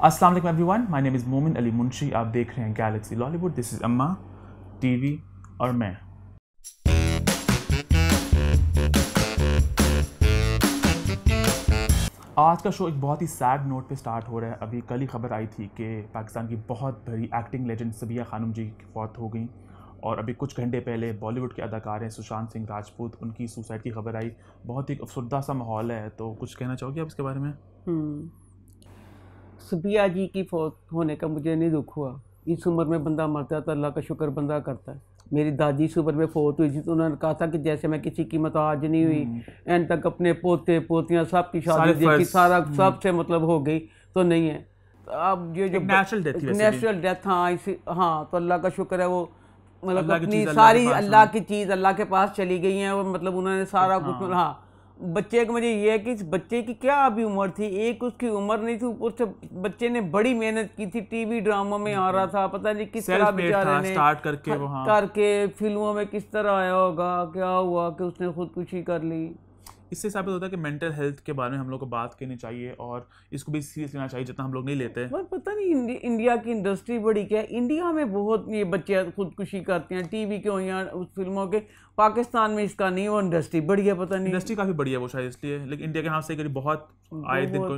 अस्सलाम वालेकुम everyone, my name is मोमिन अली मुंशी। आप देख रहे हैं गैलेक्सी लॉलीवुड। दिस इज़ अम्मा टीवी और मैं। आज का शो एक बहुत ही सैड नोट पे स्टार्ट हो रहा है। अभी कल ही खबर आई थी कि पाकिस्तान की बहुत बड़ी एक्टिंग लेजेंड सबिया खानम जी की फौत हो गई, और अभी कुछ घंटे पहले बॉलीवुड के अदाकार हैं सुशांत सिंह राजपूत, उनकी सुसाइड की खबर आई। बहुत ही अफसरदा सा माहौल है, तो कुछ कहना चाहोगे आप इसके बारे में? सबिया जी की फौत होने का मुझे नहीं दुख हुआ। इस उम्र में बंदा मरता है तो अल्लाह का शुक्र बंदा करता है। मेरी दादी इस उम्र में फौत हुई थी तो उन्होंने कहा था कि जैसे मैं किसी की मोहताज नहीं हुई, एंड तक अपने पोते पोतियाँ सब की शादी देखी, सारा सबसे मतलब हो गई तो नहीं है। तो अब ये जो नेचुरल डेथ, हाँ इसी, हाँ तो अल्लाह का शुक्र है वो मतलब अपनी सारी अल्लाह की चीज़ अल्लाह के पास चली गई हैं। वो मतलब उन्होंने सारा कुछ, हाँ बच्चे को मुझे ये है कि इस बच्चे की क्या अभी उम्र थी, एक उसकी उम्र नहीं थी, ऊपर से बच्चे ने बड़ी मेहनत की थी, टीवी ड्रामा में आ रहा था, पता नहीं किस तरह बेचारे ने स्टार्ट करके करके फिल्मों में किस तरह आया होगा, क्या हुआ कि उसने खुदकुशी कर ली। इससे साबित होता है कि मेंटल हेल्थ के बारे में हम लोग को बात करनी चाहिए और इसको भी सीरियस लेना चाहिए जितना हम लोग नहीं लेते। पर पता नहीं इंडिया की इंडस्ट्री बड़ी क्या है, इंडिया में बहुत ये बच्चे खुदकुशी करते हैं टीवी के हो या उस फिल्मों के। पाकिस्तान में इसका नहीं, वो इंडस्ट्री बड़ी है, पता नहीं इंडस्ट्री काफ़ी बड़ी है वो शायद इसलिए, लेकिन इंडिया के हाथ से बहुत आए दिन को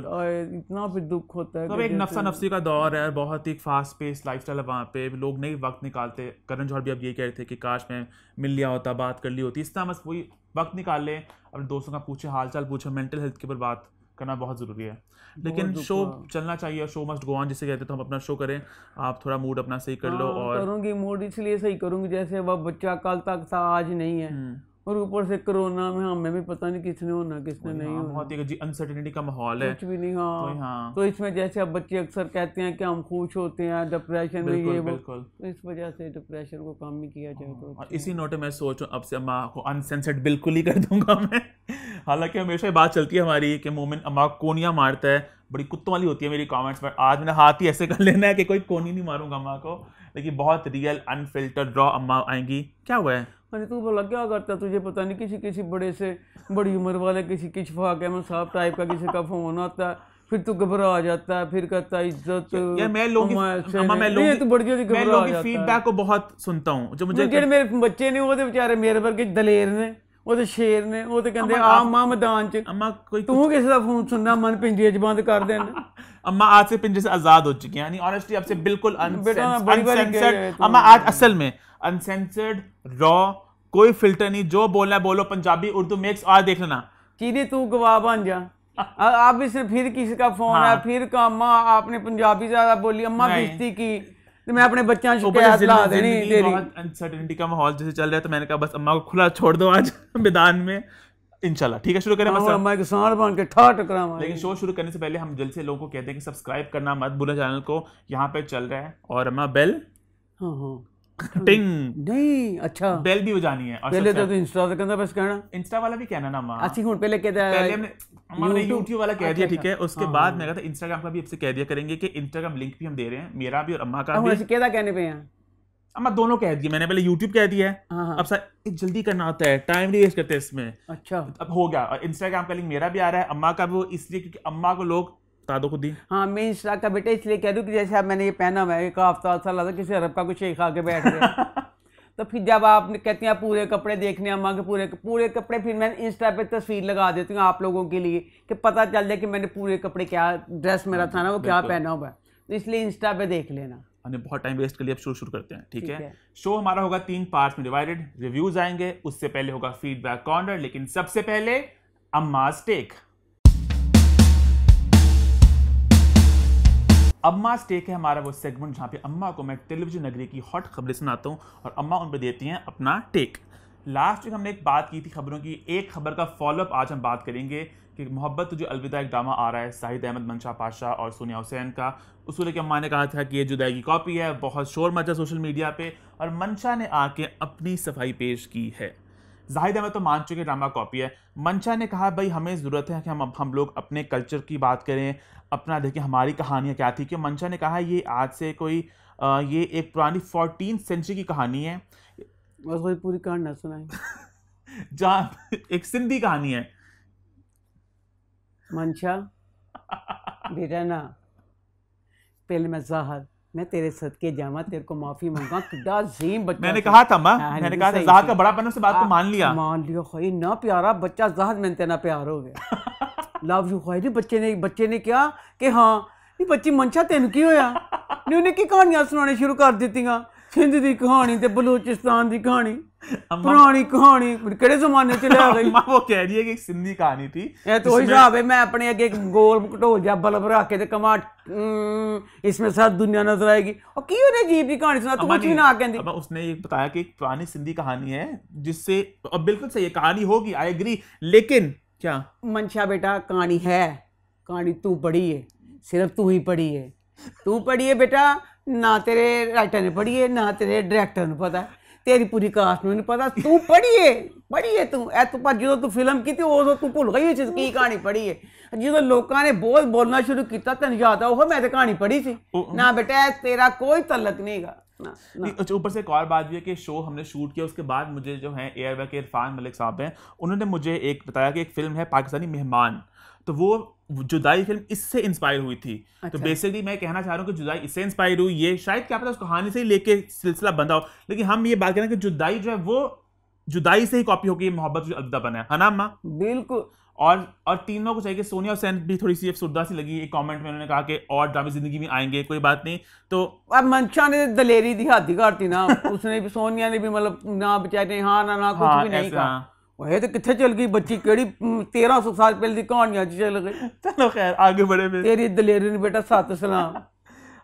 इतना फिर दुख होता है। तो एक नफ्सा नफ्सी का दौर है, बहुत ही फास्ट पेस लाइफस्टाइल है वहाँ पे, लोग नहीं वक्त निकालते। करण जौहर भी अब ये कह रहे थे कि काश मैं मिल लिया होता, बात कर ली होती। इस तरह बस वही वक्त निकाल लें, अपने दोस्तों का पूछे, हाल चाल पूछे, मेंटल हेल्थ के ऊपर बात करना बहुत ज़रूरी है। लेकिन शो चलना चाहिए, शो मस्ट गो ऑन जिसे कहते हैं, तो हम अपना शो करें। आप थोड़ा मूड अपना सही कर लो। और करूँगी, मूड इसलिए सही करूँगी जैसे वह बच्चा कल तक था आज नहीं है, और ऊपर से कोरोना में हमें भी पता नहीं किसने होना किसने नहीं होना, बहुत ही अनसर्टेनिटी का माहौल है, कुछ भी नहीं। तो इसमें जैसे अब बच्चे अक्सर कहते हैं कि हम खुश होते हैं डिप्रेशन में, ये वो, तो इस वजह से डिप्रेशन को कम ही किया जाए तो। और इसी नोट मैं सोच रहा हूँ अब से अम्मा को अनसेंसर्ड बिल्कुल ही कर दूंगा मैं। हालांकि हमेशा ये बात चलती है हमारी कि मोमिन अम्मा कोनियाँ मारता है, बड़ी कुत्तों वाली होती है मेरी कमेंट्स पर। आज मैंने हाथ ही ऐसे कर लेना है कि कोई कोनी नहीं मारूंगा अम्मा को, लेकिन बहुत रियल अनफिल्टर्ड रॉ अम्मा आएंगी। क्या हुआ है? अरे तू बोला क्या करता, तुझे पता नहीं किसी किसी बड़े से बड़ी उम्र वाले किसी की शफाक अहमद साहब टाइप का किसी का फोन आता है, फिर तू घबरा जाता है, फिर कहता है इज्जत यार मैं लोगों की फीडबैक को बहुत सुनता हूँ। जो मुझे मेरे बच्चे ने वो बेचारे मेरे वर्गे दलेर ने, वो तो शेर ने, वो तो कहते आ मां मैदान च, अम्मा कोई तू किसी का फोन सुनना, मन पिंजरे च बंद कर देना। अम्मा आज से पिंजरे से आजाद हो चुकी हैं, यानी ऑनेस्टली आपसे बिल्कुल अनसेंसर्ड अम्मा। आज असल में अनसेंसर्ड रॉ, कोई फिल्टर नहीं, जो बोलना है बोलो, पंजाबी उर्दू मिक्स। और देख लेना चीनी तू गवाह बन जा। अब इसने फिर किसी का फोन है, फिर का अम्मा आपने पंजाबी ज्यादा बोली, अम्मा बेइज्जती की, तो मैं अपने बच्चों को शिकायत ला देनी तेरी। बहुत अनसर्टेनिटी का माहौल जैसे चल रहा है, तो मैंने कहा बस अम्मा को खुला छोड़ दो आज मैदान में, इंशाल्लाह। ठीक है, शुरू करें। अम्मा के सांड बन के ठा टकरा। लेकिन शो शुरू करने से पहले हम जल्द से लोगों को कहते हैं कि सब्सक्राइब करना मत भूलें चैनल को, यहाँ पे चल रहा है। और अम्मा बेल टिंग नहीं, अच्छा बेल भी बजानी है। और पहले तो इंस्टा से कहना, बस कहना इंस्टा वाला भी कहना ना मां। अच्छी हूं पहले कहता है, पहले हमने YouTube वाला कह दिया, ठीक है। उसके बाद मैं कहता इंस्टाग्राम का भी आपसे कह दिया करेंगे कि इंस्टाग्राम लिंक भी हम दे रहे हैं, मेरा भी और अम्मा का भी। कहता कहने पे हैं अम्मा दोनों कह दिए मैंने, पहले YouTube कह दिया है। अब सर जल्दी करना होता है, टाइम नहीं वेस्ट करते इसमें। अच्छा अब हो गया, और इंस्टाग्राम का लिंक मेरा भी आ रहा है, अम्मा का भी, वो इसलिए क्योंकि अम्मा को लोग बता दो खुद ही। हाँ मैं इंस्टा का बेटा इसलिए कह दूँ कि जैसे अब मैंने ये पहना हुआ है, एक हफ्ता सा लगा किसी अरब का कुछ शेख आके बैठ गया। तो फिर जब आप कहती हैं पूरे कपड़े देखने, अम्मा के पूरे कपड़े, फिर मैं इंस्टा पे तस्वीर लगा देती हूँ आप लोगों के लिए कि पता चल जाए कि मैंने पूरे कपड़े, क्या ड्रेस मेरा था ना वो क्या पहना हुआ है, तो इसलिए इंस्टा पे देख लेना। हमने बहुत टाइम वेस्ट कर लिया, अब शुरू करते हैं, ठीक है। शो हमारा होगा 3 पार्ट्स में डिवाइडेड, रिव्यूज आएंगे, उससे पहले होगा फीडबैक कॉर्नर, लेकिन सबसे पहले अम्मा's टेक। अम्मा's टेक है हमारा वो सेगमेंट जहाँ पे अम्मा को मैं टेलीविजन नगरी की हॉट खबरें सुनाता हूँ और अम्मा उन पर देती हैं अपना टेक। लास्ट वीक हमने एक बात की थी खबरों की, एक खबर का फॉलोअप आज हम बात करेंगे कि मोहब्बत तुझे अलविदा एक ड्रामा आ रहा है शाहिद अहमद, मंशा पाशा और सोनिया हुसैन का। उस लेके अम्मा ने कहा था कि ये जुदाई की कॉपी है, बहुत शोर मचा सोशल मीडिया पे, और मंशा ने आके अपनी सफाई पेश की है। जाहिद अहमद तो मान चुके ड्रामा कॉपी है, मंशा ने कहा भाई हमें ज़रूरत है कि हम लोग अपने कल्चर की बात करें, अपना देखें हमारी कहानियाँ क्या थी। कि मंशा ने कहा ये आज से कोई ये एक पुरानी 14th सेंचुरी की कहानी है, बस वही पूरी कहानी ना सुनाई। जहाँ एक सिंधी कहानी है। मंशा बेटा ना, पहले मैं ज़ाहर मैं तेरे सदके जावा तेरे को माफी मांगा कितना अजीम बच्चा मैंने कहा था माँ, मैंने कहा था ज़ाहर का बड़ापन से बात को मान लिया खोई ना प्यारा बच्चा ज़ाहर मैंने तेना प्यार हो गया लव यू खोई बच्चे ने क्या कि हाँ ये बच्ची मंशा तेन की होया ने उन्हें की कहानियां सुनाने शुरू कर दित्तियां सिंध दी कहानी ते बलूचिस्तान दी कहानी पुरानी कहानी केड़े जमाने च ले गई वो कह रही है कि सिंधी कहानी थी ये तो वही हिसाब है मैं अपने आगे एक गोल ढोल जा बल्ब रख के कमा इसमें सारी दुनिया नजर आएगी और की उन्हें अजीब की कहानी सुना तू कुछ भी ना कहंदी उसने ये बताया कि एक पुरानी सिंधी कहानी है जिससे अब बिल्कुल सही है कहानी होगी आई एग्री लेकिन क्या मंशा बेटा कहानी है कहानी तू पढ़ी है सिर्फ तू ही पढ़ी है तू पढ़ी है बेटा ना तेरे राइटर ने पढ़ी है ना तेरे डायरेक्टर ने पता है तेरी पूरी कास्ट में नहीं पता तू पढ़ी है तू पर जो तू फिल्म की थी वो तू भुल गई की कहानी पढ़ी है जो लोगों ने बहुत बोलना शुरू किया तेन याद है मैं तो कहानी पढ़ी थी ना बेटा तेरा कोई तल्लक नहीं गा ऊपर से एक और बात भी है कि शो हमने शूट किया उसके बाद मुझे जो है एयरवे के इरफान मलिक साहब हैं उन्होंने मुझे एक बताया कि एक फिल्म है पाकिस्तानी मेहमान तो वो जुदाई फिल्म इससे इंस्पायर हुई थी तो बेसिकली मैं कहना चाह रहा हूँ कि जुदाई इससे इंस्पायर हुई ये शायद क्या पता उस कहानी से ही लेके सिलसिला बंधा हो लेकिन हम ये बात करें कि जुदाई जो है वो जुदाई से ही कॉपी होगी मोहब्बत जो अलविदा बना है ना अम्मा बिल्कुल और तीनों को चाहिए कि सोनिया हुसैन भी थोड़ी सी अफसुर्दा सी लगी एक कमेंट में उन्होंने कहा कि और ड्रामे जिंदगी में आएंगे कोई बात नहीं तो अब मंशा ने दलेरी दिखाती करती ना उसने भी सोनिया ने भी मतलब ना बेचारे हाँ ना कुछ भी नहीं कहा वह तो कितने चल गई बच्ची केड़ी 1300 साल पहले की कहानियां चल गई चलो खैर आगे बढ़े फिर तेरी दलेरी ने बेटा साथ सलाम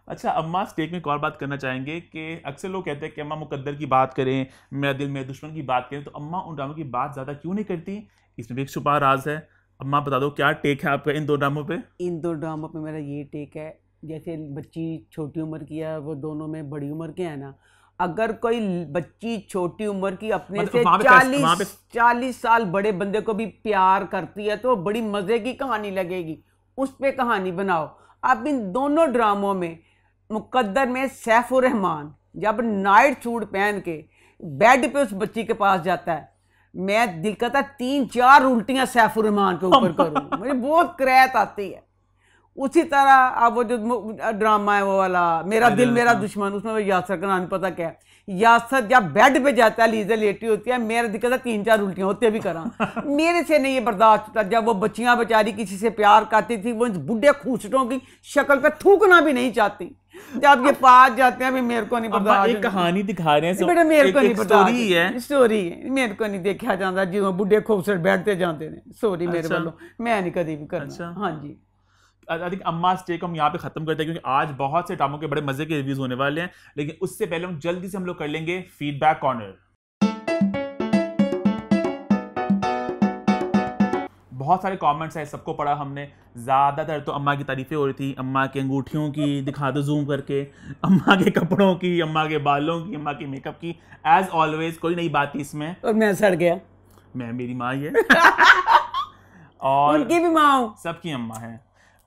अच्छा अम्मा स्टेक में एक और बात करना चाहेंगे कि अक्सर लोग कहते हैं कि अम्मा मुकद्दर की बात करें मेरा दिल मेरे दुश्मन की बात करें तो अम्मा उन ड्रामों की बात ज़्यादा क्यों नहीं करती इसमें भी एक छुपा राज है अम्मा बता दो क्या टेक है आपका इन दो ड्रामों पे मेरा ये टेक है जैसे बच्ची छोटी उम्र की है वो दोनों में बड़ी उम्र के हैं ना अगर कोई बच्ची छोटी उम्र की अपने से 40 साल बड़े बंदे को भी प्यार करती है तो बड़ी मज़े की कहानी लगेगी उस पे कहानी बनाओ अब इन दोनों ड्रामों में मुकद्दर में सैफुर रहमान जब नाइट सूट पहन के बेड पे उस बच्ची के पास जाता है मैं दिल करता 3-4 उल्टियां सैफुर रहमान के ऊपर करूँ मुझे बहुत क्रैत आती है उसी तरह अब वो जो ड्रामा है वो वाला मेरा दिल मेरा दुश्मन उसमें वो यासर का नाम पता क्या है यासर जब बेड पे जाता है लीजा लेटी होती है मेरा दिक्कत है 3-4 उल्टियां होते भी करा मेरे से नहीं ये बर्दाश्त होता जब वो बच्चियां बेचारी किसी से प्यार करती थी वो बुढ़े खूसटों की शक्ल पे थूकना भी नहीं चाहती जब ये पास जाते हैं मेरे को नहीं बर्दाश्त एक कहानी दिखा रहे हैं बेटा मेरे को नहीं बर्दाश्त स्टोरी है मेरे को नहीं देखा जाता जी बुढ़े खूबसूरत बैठते जाते हैं सॉरी मेरे वालों मैं नहीं कभी भी करना हाँ जी आई थिंक अम्मा स्टेक हम यहाँ पे खत्म करते हैं क्योंकि आज बहुत से ड्रामों के बड़े मजे के रिव्यूज होने वाले हैं लेकिन उससे पहले हम जल्दी से हम लोग कर लेंगे फीडबैक कॉर्नर बहुत सारे कमेंट्स हैं सबको पढ़ा हमने ज़्यादातर तो अम्मा की तारीफें हो रही थी अम्मा की अंगूठियों की दिखा दो जूम करके अम्मा के कपड़ों की अम्मा के बालों की अम्मा के मेकअप की एज ऑलवेज कोई नई बात थी इसमें और मैं सड़ गया मैं मेरी माँ ही है और उनकी भी माँ हूँ सबकी अम्मा है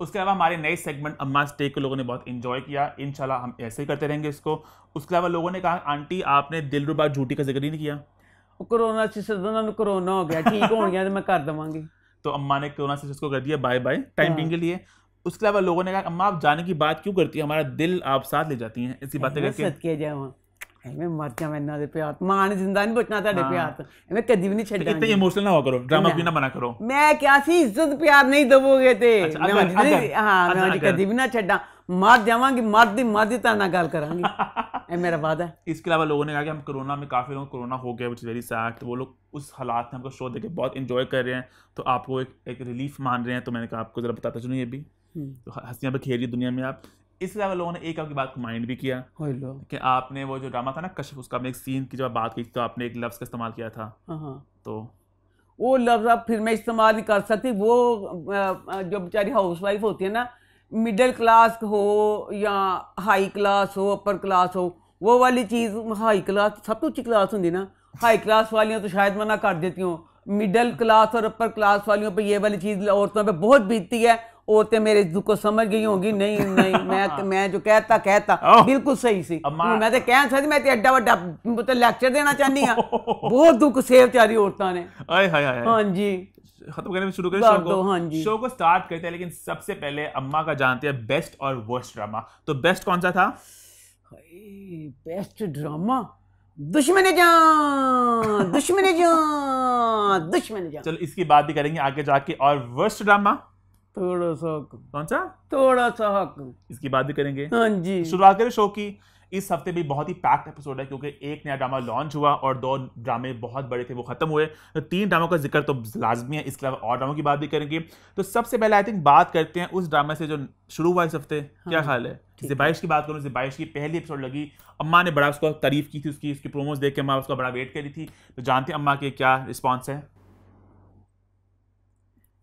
उसके अलावा हमारे नए सेगमेंट अम्मा स्टेक को लोगों ने बहुत एंजॉय किया इंशाल्लाह हम ऐसे ही करते रहेंगे इसको उसके अलावा लोगों ने कहा आंटी आपने दिलरुबा झूठी का जिक्र ही नहीं किया कोरोना से कोरोना हो गया ठीक हो गया तो मैं कर दूंगी तो अम्मा ने कोरोना से इसको कर दिया बाय बाय टाइम बिंग के लिए उसके अलावा लोगों ने कहा अम्मा आप जाने की बात क्यों करती है हमारा दिल आप साथ ले जाती हैं ऐसी बातें करके सदके जावां मैं मर जा मैंने दे प्यार मां ने जिंदा नहीं बचना तेरे प्यार तो मैं कभी भी नहीं छड्डांगी इतने इमोशनल ना हो करो ड्रामा क्यों ना बना करो मैं क्या सी इज्जत प्यार नहीं दबोगे थे हां मैं कभी भी ना छड्डा मर जावांगी मर्दी ता ना गल करांगी ए मेरा वादा है इसके अलावा लोगों ने कहा कि हम कोरोना में काफी लोगों को कोरोना हो गया व्हिच इज वेरी सैड तो वो लोग उस हालात में हमको शो देके बहुत एंजॉय कर रहे हैं तो आपको एक रिलीफ मान रहे हैं तो मैंने कहा आपको जरा बताता चलूं ये भी तो हंसियां पे खेल रही दुनिया में आप इसके अलावा लोगों ने एक आपकी बात को माइंड भी किया कि आपने वो जो ड्रामा था ना कश्फ उसका आपने एक सीन की जब बात की तो आपने एक लफ्ज़ का इस्तेमाल किया था तो वो लफ्ज़ अब फिर मैं इस्तेमाल नहीं कर सकती वो जो बेचारी हाउस वाइफ होती है ना मिडिल क्लास हो या हाई क्लास हो अपर क्लास हो वो वाली चीज़ हाई क्लास सब तो अच्छी क्लास होंगी ना हाई क्लास वालियों तो शायद मना कर देती हूँ मिडिल क्लास और अपर क्लास वालियों पे ये वाली चीज़ औरतों पे बहुत बीतती है औरतें मेरे दुख को समझ गई होंगी नहीं मैं जो कहता बिल्कुल सही सी मैं तो कह सकती मैं एड्डा वड्डा तो लैक्चर देना चाहनी हाँ बहुत दुख सेव चारी औरतां ने हाँ जी खत्म करने में शुरू करें कर शो दो, को। हाँ जी। शो को स्टार्ट करते हैं, लेकिन सबसे पहले अम्मा का जानते हैं बेस्ट और वर्स्ट ड्रामा। तो बेस्ट कौन सा था? बेस्ट ड्रामा दुश्मन जान, दुश्मन जान, दुश्मन जान। चलो इसकी बात भी करेंगे आगे जाके। और वर्स्ट ड्रामा थोड़ा सा हक, कौन सा? थोड़ा सा हक, इसकी बात भी करेंगे। हाँ जी। शुरुआत करें शो की। इस हफ्ते भी बहुत ही पैक्ड एपिसोड है, क्योंकि एक नया ड्रामा लॉन्च हुआ और 2 ड्रामे बहुत बड़े थे वो खत्म हुए। तो 3 ड्रामों का जिक्र तो लाजमी है, इसके अलावा और ड्रामों की बात भी करेंगे। तो सबसे पहले आई थिंक बात करते हैं उस ड्रामे से जो शुरू हुआ इस हफ्ते। क्या ख्याल है? ज़िबाइश की बात करूं। ज़िबाइश की पहली एपिसोड लगी, अम्मा ने बड़ा उसको तारीफ की थी, उसकी प्रोमोज देख के अम्मा उसका बड़ा वेट करी थी। तो जानते हैं अम्मा के क्या रिस्पॉन्स है?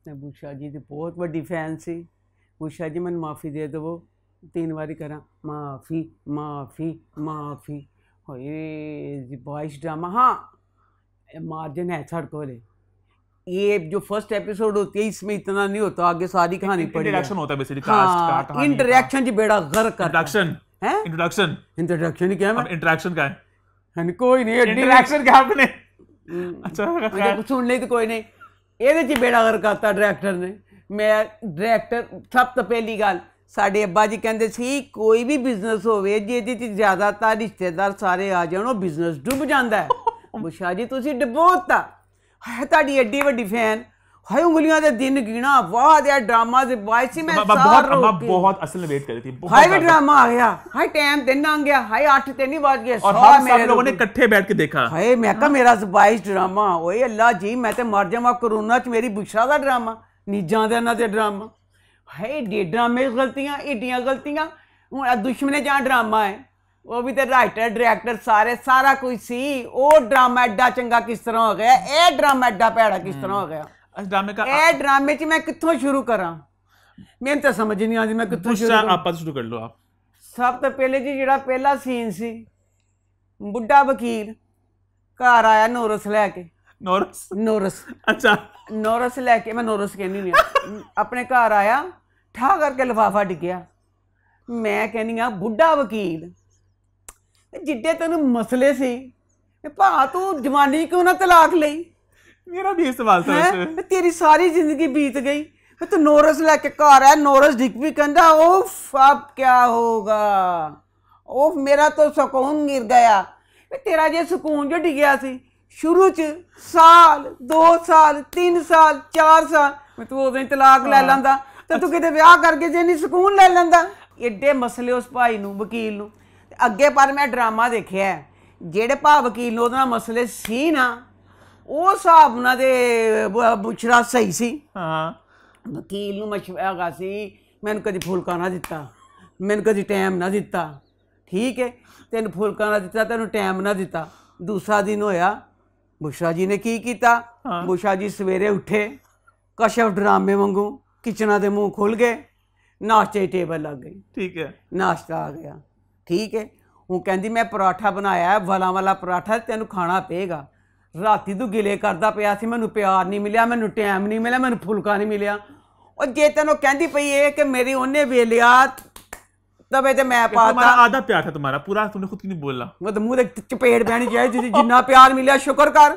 बुशा जी की बहुत बड़ी फैन सी। बुशा जी मैंने माफ़ी दे दो, 3 बारी करा माफ़ी माफ़ी माफ़ी। ये ज़िबाइश ड्रामा, हाँ मार्जिन है सर को। ये जो फर्स्ट एपिसोड होती है इसमें इतना नहीं होता, आगे सारी कहानी पड़ी है। इंटरेक्शन होता है बेसिकली, हाँ, कास्ट का इंटरेक्शन जी बेड़ा गर्क करता इंट्रोडक्शन है। इंट्रोडक्शन इंट्रोडक्शन क्या है? इंटरेक्शन का है? कोई नहीं, इंटरेक्शन क्या आपने? अच्छा मुझे सुन ली तो कोई नहीं। ये बेड़ा गर्क करता डायरेक्टर ने। मैं डायरेक्टर सब तो पहली गल साडे अब्बा जी कहते सी कोई भी बिजनेस होवे जिहदे च ज़्यादातर रिश्तेदार सारे आ जाण ओह बिजनेस डुब जांदा है। बुशा जी तुसीं डबोता है, तुहाडी एड्डी वड्डी फैन। हाय उंगलियां दे दिन गिना, वाह दे ड्रामा दे बायस सी मैं बहुत असल में वेट करी थी। हाय भी ड्रामा आ गया, हाय टाइम 3 आ गया, हाय 8 3 ही बज गए और हम सब लोगों ने इकट्ठे बैठ के देखा। हाय मैं कहा मेरा 22 ड्रामा। ओए अल्लाह जी मैं ते मर जावां कोरोना च मेरी बुशा दा ड्रामा, नीजां दे ना दे ड्रामा। हाय एड्डे ड्रामे गलतियां, एड्डियां गलतियां। हुण दुश्मने जान ड्रामा है, वो भी तो राइटर डायरेक्टर सारा कुछ सी। वो ड्रामा एड्डा चंगा किस तरह हो गया, ये ड्रामा एड्डा भैड़ा किस तरह हो गया। ड्रामे का ड्रामे च मैं कित्थों शुरू करा, मैंने तो समझ नहीं आती मैं कित्थों शुरू करा। आप शुरू कर लो आप। सब तो पहले जी जेड़ा पहला सीन सी, बुढ़ा वकील घर आया नोरस लैके। नोरस अच्छा, नोरस लैके, मैं नोरस कहनी नहीं, अपने घर आया ठा करके लिफाफा डिग्या। मैं कहनी हाँ बुढ़ा वकील जिड्डे तेन मसले सी, भा तू जवानी क्यों ना तलाक लई? मेरा भी सवाल था। तेरी सारी जिंदगी बीत गई, तू नोरस लैके घर आया, नोरस डिग भी कहता ओफ अब क्या होगा, ओफ मेरा तो सुकून गिर गया। तेरा जे सुकून जो डिगया सी शुरू च साल 2 साल 3 साल 4 साल मैं तू उदों तलाक लै लैंदा, तो तू किते विआह करके जे नहीं सुकून लै लैंदा। एड्डे मसले उस भाई नूं वकील नूं। अगे पर मैं ड्रामा देखिया जेड़े भा वकील नूं ओहदे नाल मसले सी ना, ਉਹ ਹਿਸਾਬ ਨਾਲ ਦੇ ਬੁਸ਼ਰਾ ਸਹੀ ਸੀ। ਹਾਂ ਵਕੀਲ ਨੂੰ ਮਸ਼ਵਰਾ ਸੀ, ਮੈਨੂੰ ਕਦੀ ਫੁਲਕਾ ਨਾ ਦਿੱਤਾ, ਮੈਨੂੰ ਕਦੀ ਟਾਈਮ ਨਾ ਦਿੱਤਾ, ਠੀਕ ਹੈ ਤੈਨੂੰ ਫੁਲਕਾ ਨਾ ਦਿੱਤਾ, ਤੈਨੂੰ ਟਾਈਮ ਨਾ ਦਿੱਤਾ। ਦੂਸਰਾ ਦਿਨ ਹੋਇਆ, ਬੁਸ਼ਰਾ ਜੀ ਨੇ ਕੀ ਕੀਤਾ, ਬੁਸ਼ਰਾ ਜੀ ਸਵੇਰੇ ਉੱਠੇ ਕਸ਼ਫ ਡਰਾਮੇ ਵਾਂਗੂ ਕਿਚਨਾਂ ਦੇ ਮੂੰਹ ਖੁੱਲ ਗਏ, ਨਾਸ਼ਤੇ ਦੀ ਟੇਬਲ ਲੱਗ ਗਈ। ਠੀਕ ਹੈ, ਨਾਸ਼ਤਾ ਆ ਗਿਆ, ਠੀਕ ਹੈ। ਉਹ ਕਹਿੰਦੀ ਮੈਂ ਪਰਾਠਾ ਬਣਾਇਆ ਵਾਲਾਂ ਵਾਲਾ ਪਰਾਠਾ, ਤੈਨੂੰ ਖਾਣਾ ਪਏਗਾ। ਰਾਤੀ ਤੂੰ ਗਿਲੇ ਕਰਦਾ ਪਿਆ ਸੀ, ਮੈਨੂੰ ਪਿਆਰ ਨਹੀਂ ਮਿਲਿਆ, ਮੈਨੂੰ ਟਾਈਮ ਨਹੀਂ ਮਿਲਿਆ, ਮੈਨੂੰ ਫੁਲਕਾ ਨਹੀਂ ਮਿਲਿਆ। ਉਹ ਜੇ ਤੈਨੂੰ ਕਹਿੰਦੀ ਪਈ ਇਹ ਕਿ ਮੇਰੀ ਉਹਨੇ ਵੇਲਿਆ तबे ते मैं पाता आधा प्यार था तुम्हारा, पूरा तुमने खुद की नहीं बोला। वो तो मुंह ते चपेट पैनी चाहिए, जिन्ना प्यार मिलिया शुक्र कर।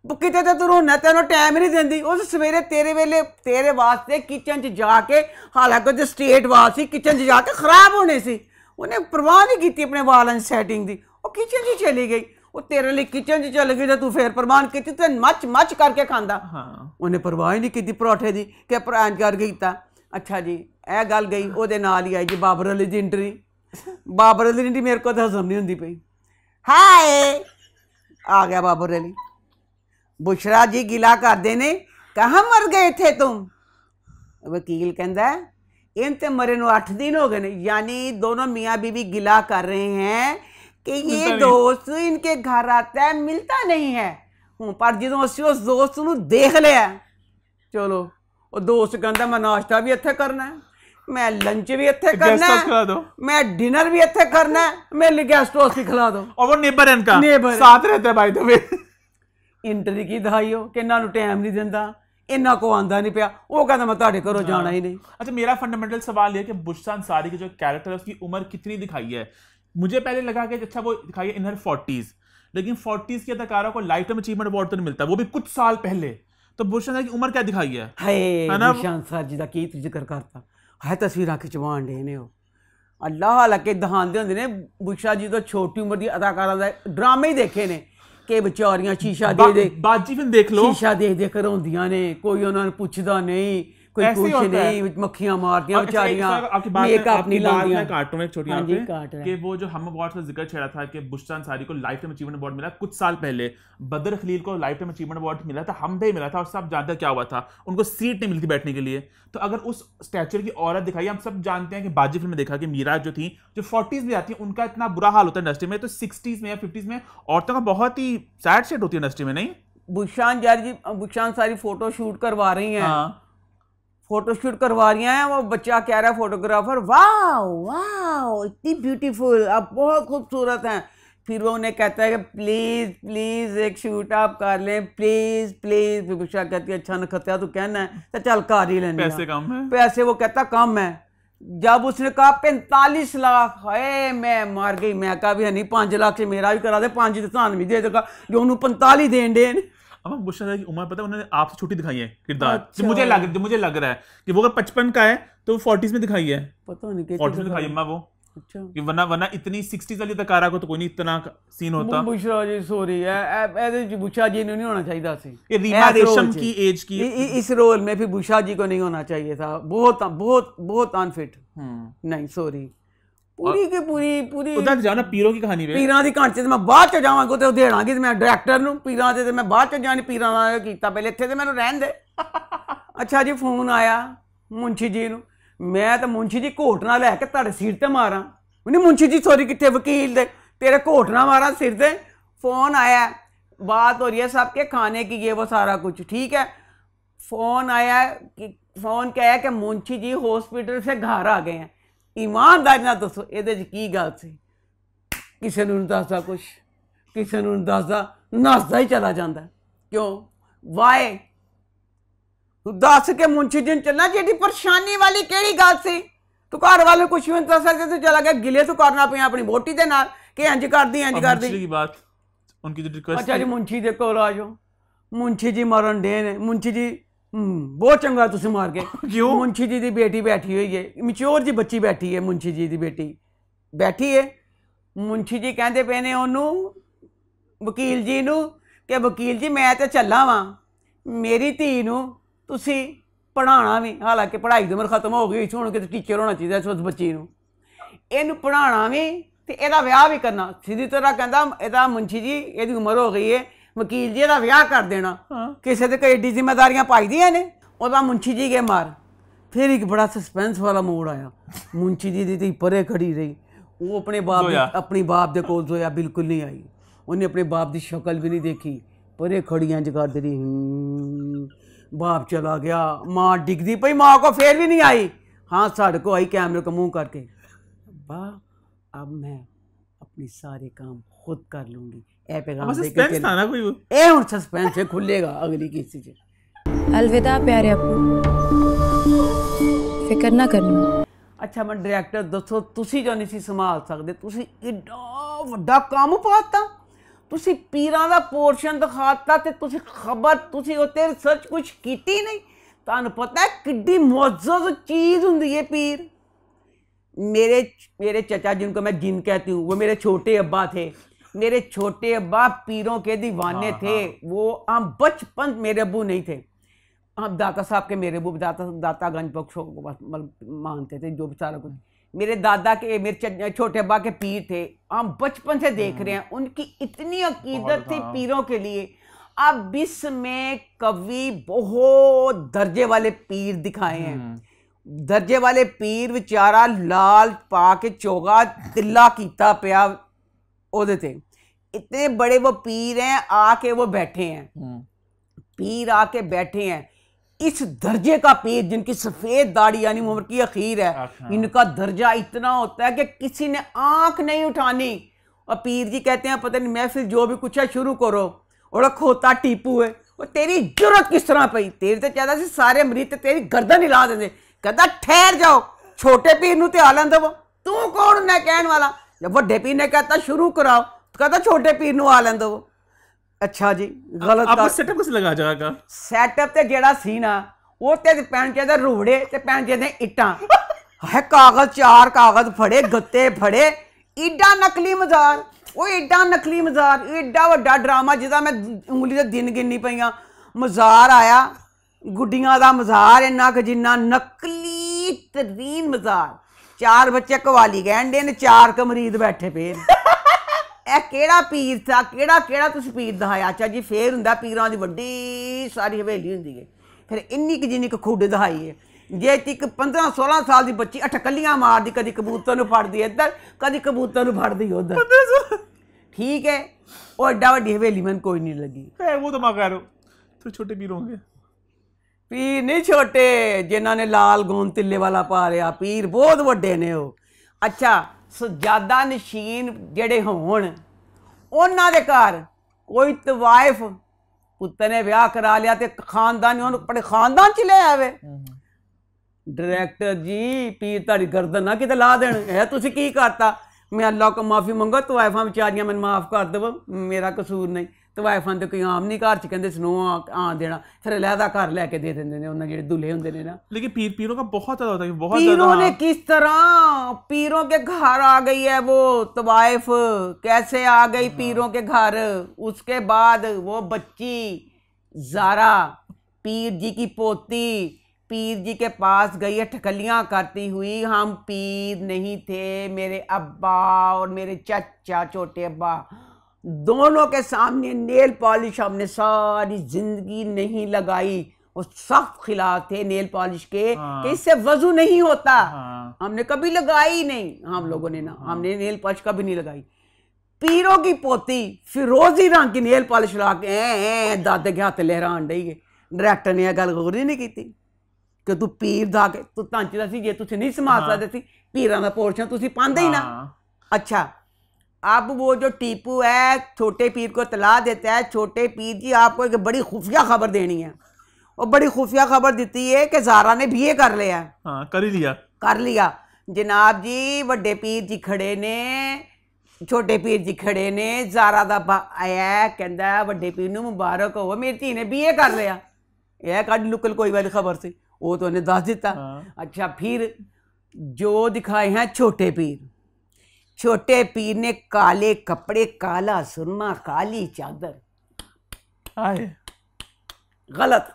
किते ते तू रोना, तेनों टाइम नहीं देंदी। उस सवेरे तेरे वेले तेरे वास्ते किचन च जाके, हालांकि जो स्टेट वाल सी, किचन च जाके खराब होने सी, उन्हें परवाह नहीं की अपने वालों की सैटिंग की। वो किचन च चली गई, वो तेरे लिए किचन च चल गई, तो तू फिर परवाह की तो मच मच करके खांदा। उन्हें परवाह ही नहीं की पराठे की कि प्राण कर गई। अच्छा जी, यह गल गई ਉਹਦੇ ਨਾਲ ਹੀ आई जी बाबर अली की एंट्री। बाबर अली की मेरे को तो हजम नहीं होती पई। हाय आ गया बाबर अली। बुशरा जी गिला करते ने, कहाँ मर गए थे तुम? वकील कहता है इन ते मरे नूं 8 दिन हो गए ने, यानी दोनों मियाँ बीवी गिला कर रहे हैं कि ये दोस्त इनके घर आता है, मिलता नहीं है। पर जो असीं उस दोस्त नूं देख लिया, चलो ਉਹ ਦੋਸਤ ਕਹਿੰਦਾ ਮੈਂ ਨਾਸ਼ਤਾ ਵੀ ਇੱਥੇ ਕਰਨਾ, ਮੈਂ ਲੰਚ ਵੀ ਇੱਥੇ करना है, मैं डिनर भी ਇੱਥੇ करना है, मेरे लिए गेस्ट हाउस भी खिला दो। और वो नेबर है इनका, नेबर साथ रहता है भाई। तो वे इंटरव्यू की दहाई हो कि इन्हां नूं टाइम नहीं दिंदा, इन्ना को आंदा नहीं पिया, वो कहता मैं तुहाडे घरों जाना ही नहीं। अच्छा, मेरा फंडामेंटल सवाल ये है कि बुशरा अंसारी की जो कैरेक्टर है उसकी उम्र कितनी दिखाई है? मुझे पहले लगा कि अच्छा वो दिखाई है इन हर 40s, लेकिन 40s के अदाकारा को लाइफ टाइम अचीवमेंट अवार्ड तो नहीं मिलता, वो भी कुछ साल पहले। तो बुशरान की उम्र क्या दिखाई है? हाय बुशरान सर जी दा की जिक्र करता है, तस्वीरां खिचवाण दे ने अल्लाह हालांकि दहांदे होंदे ने बुशरा जी तो छोटी उम्र दी अदाकारा दा ड्रामे ही देखे ने कि बेचारियां शीशा दे बाजी फिल्म देख लो, शीशा दे कर रोंदियां ने, कोई उन्होंने पुछदा नहीं, कोई कुछ नहीं, मक्खियां मारदियां बेचारियां, मेकअप नहीं लांदियां। मैं काटूं एक छोटी यहाँ पे कि वो जो हम अवार्ड का जिक्र छेड़ा था कि बुशरा अंसारी को लाइफ टाइम अचीवमेंट अवार्ड मिला कुछ साल पहले, बदर खलील को लाइफ टाइम अचीवमेंट अवार्ड मिला था, हम पे मिला था, और सब जानते क्या हुआ था, उनको सीट नहीं मिलती बैठने के लिए। तो अगर उस स्टैचर की औरत दिखाई, हम सब जानते हैं कि बाजी फिल्म में देखा कि मीरा जो थी, जो 40s में आती है, उनका इतना बुरा हाल होता है इंडस्ट्री में, तो 60s में या 50s में औरतों का बहुत ही सैड शेड होती है इंडस्ट्री में, नहीं? बुशरान सारी फोटो शूट करवा रही हैं, फोटो शूट करवा रही हैं, वो बच्चा कह रहा है फोटोग्राफर, वाह वाह इतनी ब्यूटीफुल, आप बहुत खूबसूरत हैं। फिर वो उन्हें कहता है कि प्लीज़ प्लीज़ एक शूट आप कर लें, प्लीज़ प्लीज़। फिर बुशरा कहती है अच्छा नखत्या तू कहना है तो चल कर ही लेने, पैसे कम है, पैसे वो कहता कम है। जब उसने कहा 45 लाख, है मैं मार गई, मैं कहा भी है नहीं 5 लाख से मेरा भी करा दे, 5 तो थान भी दे देगा, जो उन्होंने 45 देन देन। अब बुशरा की उम्र पता है, उन्होंने आपसे छोटी दिखाई है किरदार। अच्छा। मुझे लग रहा है कि वो अगर 55 का है तो 40s में दिखाई है, पता नहीं 40s में दिखाई अम्मा वो। अच्छा, कि वरना इतनी 60s वाली तकारा को तो कोई नहीं इतना सीन होता। बुशरा जी सॉरी है, बुशरा जी ने नहीं होना चाहिए था, ये रीमा रेशम की एज की इस रोल में फिर बुशरा जी को नहीं होना चाहिए था, बहुत बहुत बहुत अनफिट। नहीं सॉरी, पूरी की पूरी उधर जाना पीरों की कहानी पे, पीरां दी कहानी ते मैं बाद च जावांगा ते देणांगी, मैं डायरेक्टर नु पीरां ते मैं बाद च जानी, पीरां दा कीता पहले इत्थे ते मैनूं रहन दे। अच्छा जी फोन आया मुंशी जी नु, मैं तो मुंशी जी घोटना लैके तुहाडे सिर ते मारां, नहीं मुंशी जी सॉरी कितने वकील दे तेरे घोटना मारा सिर ते। फोन आया, बात हो रही है सबके खाने की, ये वो सारा कुछ ठीक है। फोन आया कि फोन क्या है कि मुंशी जी हॉस्पिटल से घर आ गए हैं। ईमानदारी ना दसो ये की गल सी, किसी ने दसदा कुछ, किसी ने दसदा, नसदा ही चला जाता। क्यों वाए दस के मुंशी जी चलना, जी परेशानी वाली केड़ी गल सी, तू घर वाले कुछ भी दस सकते, तू चला गया गिले तू करना पे अपनी वोटी दे नाल कि इंज कर दी इंज कर दी बात उनकी जो रिक्वेस्ट। अच्छा जी मुंशी दे कोल आ जाओ, मुंशी जी मरन डे ने, मुंशी जी बहुत चंगा तुम मार के। क्यों? मुंशी जी की बेटी बैठी हुई है, मच्योर जी बच्ची बैठी है, मुंशी जी की बेटी बैठी है। मुंशी जी कहते पे ने ओनू वकील जी नू कि वकील जी मैं तो चला वा, मेरी धी नू तुसी पढ़ाना भी, हालांकि पढ़ाई तो मेरी खत्म हो गई, हुण कि टीचर होना चाहिए उस बच्ची नू, इनू पढ़ाना भी ते एदा विआह भी करना। सीधी तरह कहता एदा मुंशी जी एदी उम्र हो गई है, वकील जी एदा विआह कर देना। किसी ने कोई एडी जिम्मेदारियां पाई दियां ने, ओदा मुंशी जी के मार। फिर एक बड़ा सस्पेंस वाला मोड़ आया, मुंशी जी दी परे खड़ी रही, वो अपने बाप दे कोल जोया बिल्कुल नहीं आई, उन्हें अपने बाप की शक्ल भी नहीं देखी, परे खड़ियां जगा दे रही। बाप चला गया, माँ डिगदी पई, माँ को फिर भी नहीं आई, हाँ साढ़े को आई कैमरे को मुंह करके, अब्बा अब मैं अपने सारे काम खुद कर लूंगी। ए पैगाम देके था ना कोई, ए हुण सस्पेंस है, खुलेगा अगली किसी से। अलविदा प्यारे अप्पू, फिक्र ना करना। अच्छा मैं डायरेक्टर दसो, तुसी जो नहीं सी संभाल सकते, तुसी एडा वड्डा काम पाता, तुसी पीरां दा पोर्शन दिखाता ते तुसी खबर तुसी उत्ते रिसर्च कुछ कीती नहीं। तुहानूं पता है किड्डी मुअज़्ज़ज़ चीज़ हुंदी है पीर। मेरे चचा जिनको मैं जिन कहती हूँ, वो मेरे छोटे अब्बा थे, मेरे छोटे अब्बा पीरों के दीवाने थे। वो हम बचपन, मेरे अब्बू नहीं थे, हम दाता साहब के मेरे अब्बू दाता गंज बख्शो मानते थे, जो सारा कुछ मेरे दादा के, मेरे छोटे अब्बा के पीर थे। हम बचपन से देख रहे हैं, उनकी इतनी अकीदत थी पीरों के लिए। अब इसमें कवि बहुत दर्जे वाले पीर दिखाए हैं, दर्जे वाले पीर बेचारा लाल पा के चोगा तिल्ला कीता पिया ओदे ते। इतने बड़े वो पीर हैं, आके वो बैठे हैं, पीर आके बैठे हैं। इस दर्जे का पीर जिनकी सफ़ेद दाढ़ी यानी उम्र की अखीर है, इनका दर्जा इतना होता है कि किसी ने आंख नहीं उठानी। और पीर जी कहते हैं पता नहीं महफिल जो भी कुछ है शुरू करो, और खोता टीपू है, और तेरी जरूरत किस तरह पई, तेरी तो चाहता सी सारे मरीज तेरी गर्दन हिला देंगे। कहता ठहर जाओ, छोटे पीर नूं ते आलन दो, तू कौन है कहने वाला। जब वड्डे पीर ने कहता शुरू कराओ, तो कहता छोटे पीर नूं आलन दो। अच्छा जी गलत आपको सेटअप कैसे लगा जगह का? ਸੈਟਅਪ ਤੇ ਜਿਹੜਾ ਸੀ ਨਾ ਉਹ ਤੇ ਪੈਣ ਚਾਹੀਦਾ ਰੋੜੇ ਤੇ ਪੈਣ ਚਾਹੀਦੇ ਇੱਟਾਂ ਹੈ ਕਾਗਜ਼ ਚਾਰ ਕਾਗਜ਼ ਫੜੇ ਗੱਤੇ ਫੜੇ ਏਡਾ ਨਕਲੀ ਮਜ਼ਾਰ ਉਹ ਏਡਾ ਨਕਲੀ ਮਜ਼ਾਰ ਏਡਾ ਵੱਡਾ ਡਰਾਮਾ ਜਿਹਦਾ ਮੈਂ ਉਂਗਲੀ ਦੇ ਦਿਨ ਗਿਣਨੀ ਪਈਆਂ ਮਜ਼ਾਰ ਆਇਆ ਗੁੱਡੀਆਂ ਦਾ ਮਜ਼ਾਰ ਇੰਨਾ ਕੁ ਜਿੰਨਾ ਨਕਲੀ ਤਰੀਨ ਮਜ਼ਾਰ ਚਾਰ ਬੱਚੇ ਕਵਾਲੀ ਕਹਿੰਦੇ ਨੇ ਚਾਰ ਕ ਮਰੀਦ ਬੈਠੇ ਪਏ ਇਹ ਕਿਹੜਾ ਪੀਰ ਥਾ ਕਿਹੜਾ ਕਿਹੜਾ ਤੁਸੀਂ ਪੀਰ ਦਿਖਾਇਆ ਅੱਛਾ ਜੀ ਫੇਰ ਹੁੰਦਾ ਪੀਰਾਂ ਦੀ ਵੱਡੀ ਸਾਰੀ ਹਵੇਲੀ ਹੁੰਦੀ ਹੈ ਫਿਰ ਇੰਨੀ ਕੁ ਜਿੰਨੀ ਕੁ ਖੁੱਡ ਦਿਖਾਈ ਹੈ ਜੇ ਇੱਕ 15-16 ਸਾਲ ਦੀ ਬੱਚੀ ਅਠਕੱਲੀਆਂ ਮਾਰਦੀ ਕਦੀ ਕਬੂਤਰ ਨੂੰ ਫੜਦੀ ਇੱਧਰ ਕਦੀ ਕਬੂਤਰ ਨੂੰ ਫੜਦੀ ਉੱਧਰ ठीक है ਉਹ ਐਡਾ ਵੱਡੀ ਹਵੇਲੀ ਮੈਨੂੰ ਕੋਈ ਨਹੀਂ ਲੱਗੀ वो तो मैं कह रहा हूँ तो छोटे पीर होंगे ਪੀਰ ਨਹੀਂ ਛੋਟੇ ਜਿਨ੍ਹਾਂ ਨੇ ਲਾਲ ਗੋਂਦ ਤਿੱਲੇ ਵਾਲਾ ਪਾ ਲਿਆ ਪੀਰ ਬਹੁਤ ਵੱਡੇ ਨੇ ਉਹ ਅੱਛਾ ਸਜਾਦਾ ਨਸ਼ੀਨ ਜਿਹੜੇ ਹੋਣ ਉਹਨਾਂ ਦੇ ਘਰ ਕੋਈ ਤਵਾਇਫ ਪੁੱਤ ਨੇ ਵਿਆਹ ਕਰਾ ਲਿਆ ਤੇ ਖਾਨਦਾਨ ਉਹਨੂੰ ਆਪਣੇ ਖਾਨਦਾਨ ਚ ਲੈ ਆਵੇ डायरेक्टर जी पीर तारी गर्दन ना किते ला देन है तुसी की करता मैं अल्लाह को माफ़ी मंगा तवाइफा बेचारियां मैंने माफ़ कर दव मेरा कसूर नहीं तवाइफा तो कोई आम नहीं घर च कहते स्नो आन देना फिर अलहदा घर लैके दे देंगे ने उन्हें जो दुल्हे होंगे ने ना लेकिन पीरों का बहुत ज़्यादा होता है बहुत पीरों ज़्यादा। ने किस तरह पीरों के घर आ गई है वो तवाइफ कैसे आ गई पीरों के घर उसके बाद वो बच्ची ज़ारा पीर जी की पोती पीर जी के पास गई है ठकलियाँ करती हुई हम पीर नहीं थे मेरे अब्बा और मेरे चचा छोटे अब्बा दोनों के सामने नेल पॉलिश हमने सारी जिंदगी नहीं लगाई वो सख्त खिलाफ थे नेल पॉलिश के कि इससे वजू नहीं होता हमने कभी लगाई नहीं हम लोगों ने ना हमने नेल पॉलिश कभी नहीं लगाई पीरों की पोती फिरोजी रंग की नेल पॉलिश ला के दादे के हाथ लहरान डई गए डायरेक्टर ने यह गल गौर ही नहीं की कि तू पीर दा के तू तंचदा सी जे तुसी नहीं संभाल सकदे सी पीरां दा पोर्शन तुसी पांदे ही ना अच्छा अब वो जो टीपू है छोटे पीर को तला देता है छोटे पीर जी आपको एक बड़ी खुफिया खबर देनी है और बड़ी खुफिया खबर दी है कि ज़ारा ने बीए कर लिया कर लिया जनाब जी वड्डे पीर जी खड़े ने छोटे पीर जी खड़े ने ज़ारा दा आया कहंदा वड्डे पीर नूं मुबारक हो मेरी धी ने बीए कर लिया यह कड लुकल कोई वाली खबर सी वो तो उन्हें दस दिता अच्छा फिर जो दिखाए हैं छोटे पीर ने काले कपड़े काला सुरमा काली चादर गलत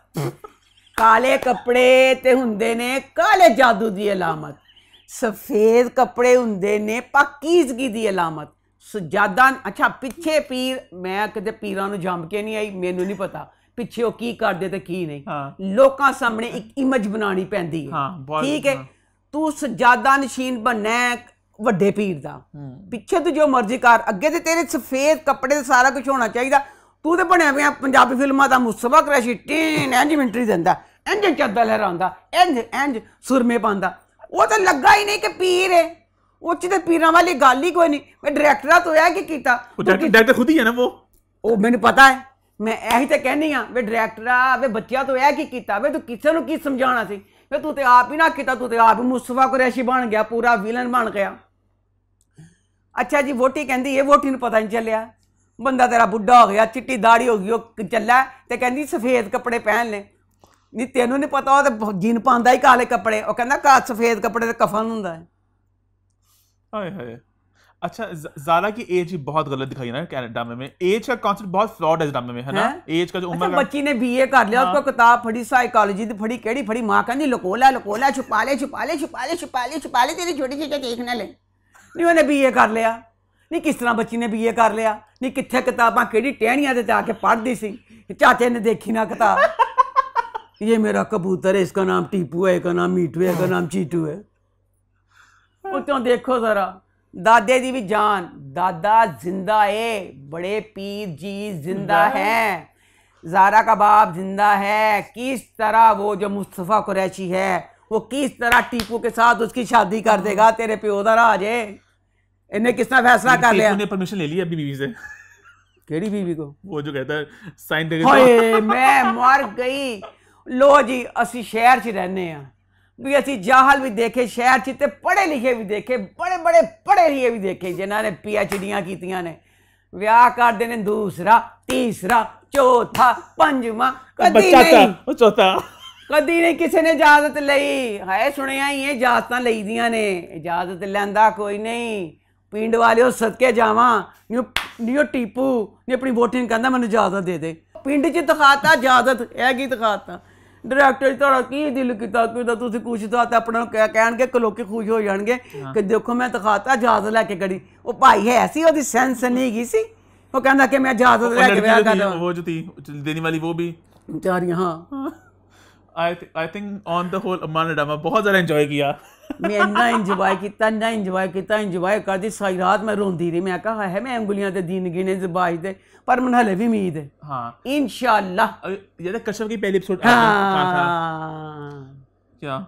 काले कपड़े ते हुंदे ने काले जादू दी अलामत सफेद कपड़े हुंदे ने पाकीज़गी दी अलामत सजादा अच्छा पिछे पीर मैं कदे पीरां नूं जंम के नहीं आई मैनू नहीं पता पिछे वो की करते ते की नहीं लोकां सामने एक इमेज बनानी पैंदी है ठीक है तू सजादा नशीन बनना है वड्डे पीर दा पिछे तू जो मर्जी कर अगे ते तेरे सफेद कपड़े ते सारा कुछ होना चाहिए तू तो बनया पिया पंजाबी फिल्मां दा मुस्तफा कुरैशी टीन इंज मिंटरी दिंदा इंज चद्दा लहरांदा इंज सुरमे पांदा वो तो लगा ही नहीं कि पीर है उच ते पीरां वाली गल ही कोई नहीं मैं डायरेक्टर तो है की कीता डायरेक्टर खुद ही है ना वो मैनू पता है मैं यही तो कहनी हाँ वे डायरेक्टरा वे बच्चिया तो यह की किया वे तू किसी को की समझाना सी वे तू तो आप ही ना किया तू तो आप मुस्तफा कुरैशी बन गया पूरा विलन बन गया अच्छा जी वोटी कहती ये वोटी नूं पता नहीं चलिया बंदा तेरा बुढ़ा हो गया चिट्टी दाढ़ी हो गई वो चला तो कहती सफेद कपड़े पहन ले नहीं तेनों नहीं पता वो तो जीन पांदा ही काले कपड़े वो कहना का सफेद कपड़े तो कफन हुंदा है अच्छा ज़ारा की एज ही बहुत गलत दिखाई ना ड्रामे में एज का कॉन्सेप्ट बहुत फ्लॉड है इस ड्रामे में है ना एज का जो उम्र अच्छा, बच्ची ने बीए कर लिया उसको किताब पढ़ी साइकोलॉजी दी पढ़ी केड़ी पढ़ी मां कहंदी लकोला लकोला छुपा ले तेरी छोटी चीजें देखना ले नहीं उन्हें बीए कर लिया नहीं किस तरह बच्ची ने बीए कर लिया नहीं कित्थे किताबां केड़ी टहनियां ते जाके पढ़दी सी चाचे ने देखी ना किताब ये मेरा कबूतर है इसका नाम टीपू है इसका नाम मीटू है इसका नाम चीटू है उतों देखो जरा दादे दी भी जान दादा जिंदा है बड़े पीर जी जिंदा है ज़ारा का बाप जिंदा है किस तरह वो जो मुस्तफ़ा कुरैशी है वो किस तरह टीपू के साथ उसकी शादी कर देगा तेरे प्यो दा राज है इन्हें किस तरह फैसला कर लिया परमिशन ले ली अपनी बीवी से केड़ी बीवी को वो जो कहता है साइन दे मैं मर गई लो जी असी शहर च रहने हैं भी असी जाहल भी देखे शहर च ते पढ़े लिखे भी देखे बड़े बड़े पढ़े लिखे भी देखे जिन्होंने PhDयां कीतियां ने ਵਿਆਹ ਕਰਦੇ ਨੇ ਦੂਸਰਾ ਤੀਸਰਾ ਚੌਥਾ ਪੰਜਵਾਂ ਕਦੀ बच्चा था ਨਹੀਂ वो चौथा ਕਦੀ ਨਹੀਂ ਕਿਸੇ ਨੇ ਇਜਾਜ਼ਤ ਲਈ ਹਾਏ ਸੁਣਿਆ ਹੀ ਇਹ ਇਜਾਜ਼ਤਾਂ ਲਈਦੀਆਂ ਨੇ ਇਜਾਜ਼ਤ ਲੈਂਦਾ ਕੋਈ ਨਹੀਂ ਪਿੰਡ ਵਾਲਿਓ ਸਦਕੇ ਜਾਵਾਂ ਨਿਓ ਟੀਪੂ ਨੇ ਆਪਣੀ ਵੋਟਿੰਗ ਕਹਿੰਦਾ ਮੈਨੂੰ ਇਜਾਜ਼ਤ ਦੇ ਦੇ ਪਿੰਡ 'ਚ ਦਿਖਾਤਾ ਇਜਾਜ਼ਤ ਇਹ ਕੀ ਦਿਖਾਤਾ ਡਾਇਰੈਕਟਰ ਤੁਹਾਡਾ ਕੀ ਦਿਲ ਕੀਤਾ ਕਿ ਤੁਸੀਂ ਕੁਛ ਤਾਂ ਆਪਣਾ ਕਹਿਣਗੇ ਕਿ ਲੋਕੀ ਖੁਸ਼ ਹੋ ਜਾਣਗੇ ਕਿ ਦੇਖੋ ਮੈਂ ਦਿਖਾਤਾ ਇਜਾਜ਼ਤ ਲੈ ਕੇ ਗੜੀ ਉਹ ਭਾਈ ਹੈ ਸੀ ਉਹਦੀ ਸੈਂਸ ਨਹੀਂ ਗਈ ਸੀ वो कहना कि मैं इजाजत ले के ब्याह कर रहा हूं वो जो थी देने वाली वो भी बेचारी हाँ I think on the whole अम्मा ने ड्रामा बहुत ज़्यादा एंजॉय किया मैं इन्ना इंजॉय इंजॉय करती सारी रात मैं रोंदी रही मैं कहा है मैं उंगलियां ते दिन गिने ज़बाज दे पर मन हले भी उम्मीद है हाँ इंशाल्लाह ये तो कश्यप की पहली एपिसोड क्या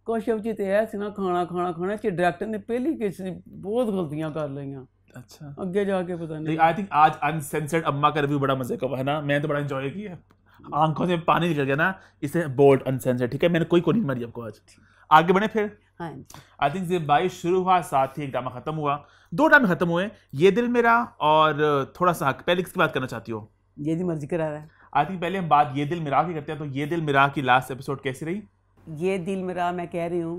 कश्यप जी ते ऐसे ना खाना च डायरेक्टर ने पहली किसी बहुत गलतियां कर लियां अच्छा आगे जाके पता नहीं आई थिंक आज अनसेंसर्ड अम्मा का रिव्यू बड़ा मजे का हुआ है ना मैंने तो बड़ा एंजॉय किया आंखों से पानी निकल गया ना इसे बोल्ड अनसेंसर्ड ठीक है मैंने कोई नहीं मारी आपको आज आगे बढ़े फिर हाँ आई थिंक ये 22 शुरू हुआ साथ ही एक ड्रामा खत्म हुआ 2 ड्रामे खत्म हुए ये दिल मेरा और थोड़ा सा हक पहले किसकी बात करना चाहती हो ये दी मर्जी करा रहा है आई थिंक पहले हम बात ये दिल मेरा की करते हैं तो ये दिल मेरा की लास्ट एपिसोड कैसी रही ये दिल मेरा मैं कह रही हूँ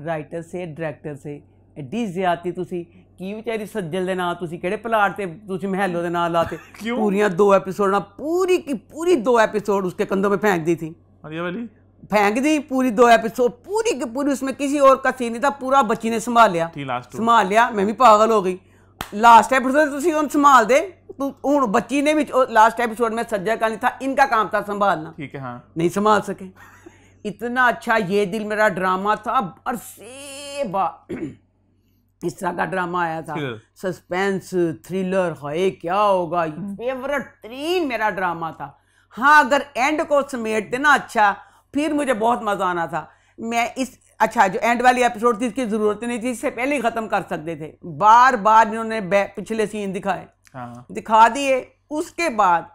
राइटर से डायरेक्टर से एडी ज्यादती तुसी की विचारी सज्जल दे नाल तुसी केड़े प्लाट ते तुसी महलो दे नाल लाते पूरियां 2 एपिसोड ना पूरी की पूरी 2 एपिसोड उसके कंधों में फेंक दी थी और ये वाली फेंक दी पूरी 2 एपिसोड पूरी की पूरी उसमें किसी और का सीन नहीं था पूरा बच्ची ने संभाल लिया संभाल लिया मैं भी पागल हो गई लास्ट एपिसोड तुसी उन संभाल दे हुण बच्ची ने भी लास्ट एपिसोड में सज्जल का नहीं था इनका काम था संभालना ठीक है हाँ नहीं संभाल सके इतना अच्छा ये दिल मेरा ड्रामा था अरसे बाद इस तरह का ड्रामा आया था सस्पेंस थ्रिलर है क्या होगा फेवरेट 3 मेरा ड्रामा था हाँ अगर एंड को समेटते ना अच्छा फिर मुझे बहुत मज़ा आना था मैं इस अच्छा जो एंड वाली एपिसोड थी इसकी ज़रूरत नहीं थी इससे पहले ही ख़त्म कर सकते थे बार बार इन्होंने पिछले सीन दिखाए दिखा दिए उसके बाद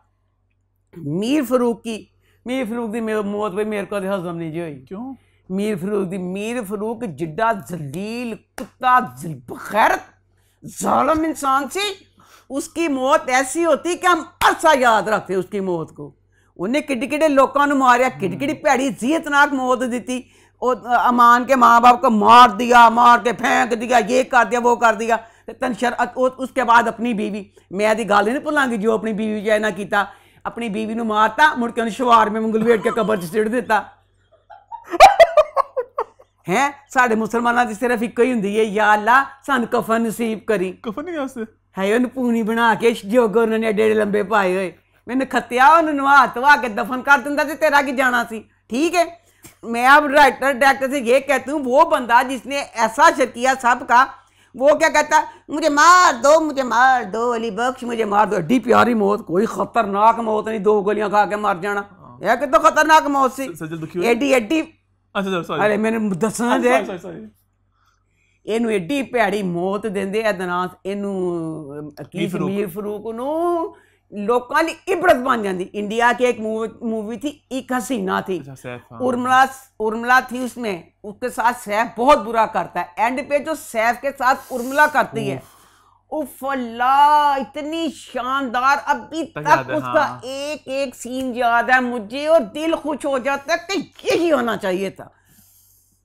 मीर फारूक की मौत पे मेरे को हजम नहीं जी हुई क्यों मीर फारूक जिड्डा जलील कुत्ता बगैरत जालिम इंसान से उसकी मौत ऐसी होती कि हम अरसा याद रखते उसकी मौत को उन्हें किड्डे लोगों ने मारिया किड्डी भैड़ी जीतनाक मौत दी और अमान के माँ बाप को मार के फेंक दिया ये कर दिया वो कर दिया तनशर उसके बाद अपनी बीवी मैं यदि गल नहीं भुलांगी जो अपनी बीवी जै ना किया अपनी बीवी को मारता मुड़ के शवार में मंगलवेट के कबर च सिट दिता हैं साढ़े मुसलमानों की सिर्फ एक ही होंगी है या अल्लाह सानू कफन नसीब करी कफन नहीं उससे है उन्हें पूनी बना के जोगर उन्होंने एडे लंबे पाए हुए मैंने खत्या उन्होंने नहा धवा के दफन कर दिंदा ते तेरा की जाना सी ठीक है मैं अब राइटर डायरेक्टर से ये कहती हूँ वो बंदा जिसने ऐसा शर किया सबका वो क्या कहता मुझे मार दो अली बख्श मुझे मार दो एडी प्यारी मौत कोई खतरनाक मौत नहीं 2 गोलियां खा के मर जाना यह कितना खतरनाक मौत सी एडी अरे मैंने दसना दे ਇਹਨੂੰ ਐਡੀ ਭੈੜੀ ਮੌਤ ਦਿੰਦੇ ਐਦਨਾਸ ਇਹਨੂੰ मीर फारूक ਨੂੰ लोगों की इबरत बन जाती इंडिया की एक मूवी थी एक हसीना थी उर्मिला थी उसमें उसके साथ सैफ बहुत बुरा करता है एंड पे जो सैफ के साथ उर्मिला करती है उफ अल्लाह इतनी शानदार अभी तक उसका एक एक सीन याद है मुझे और दिल खुश हो जाता है कि यही होना चाहिए था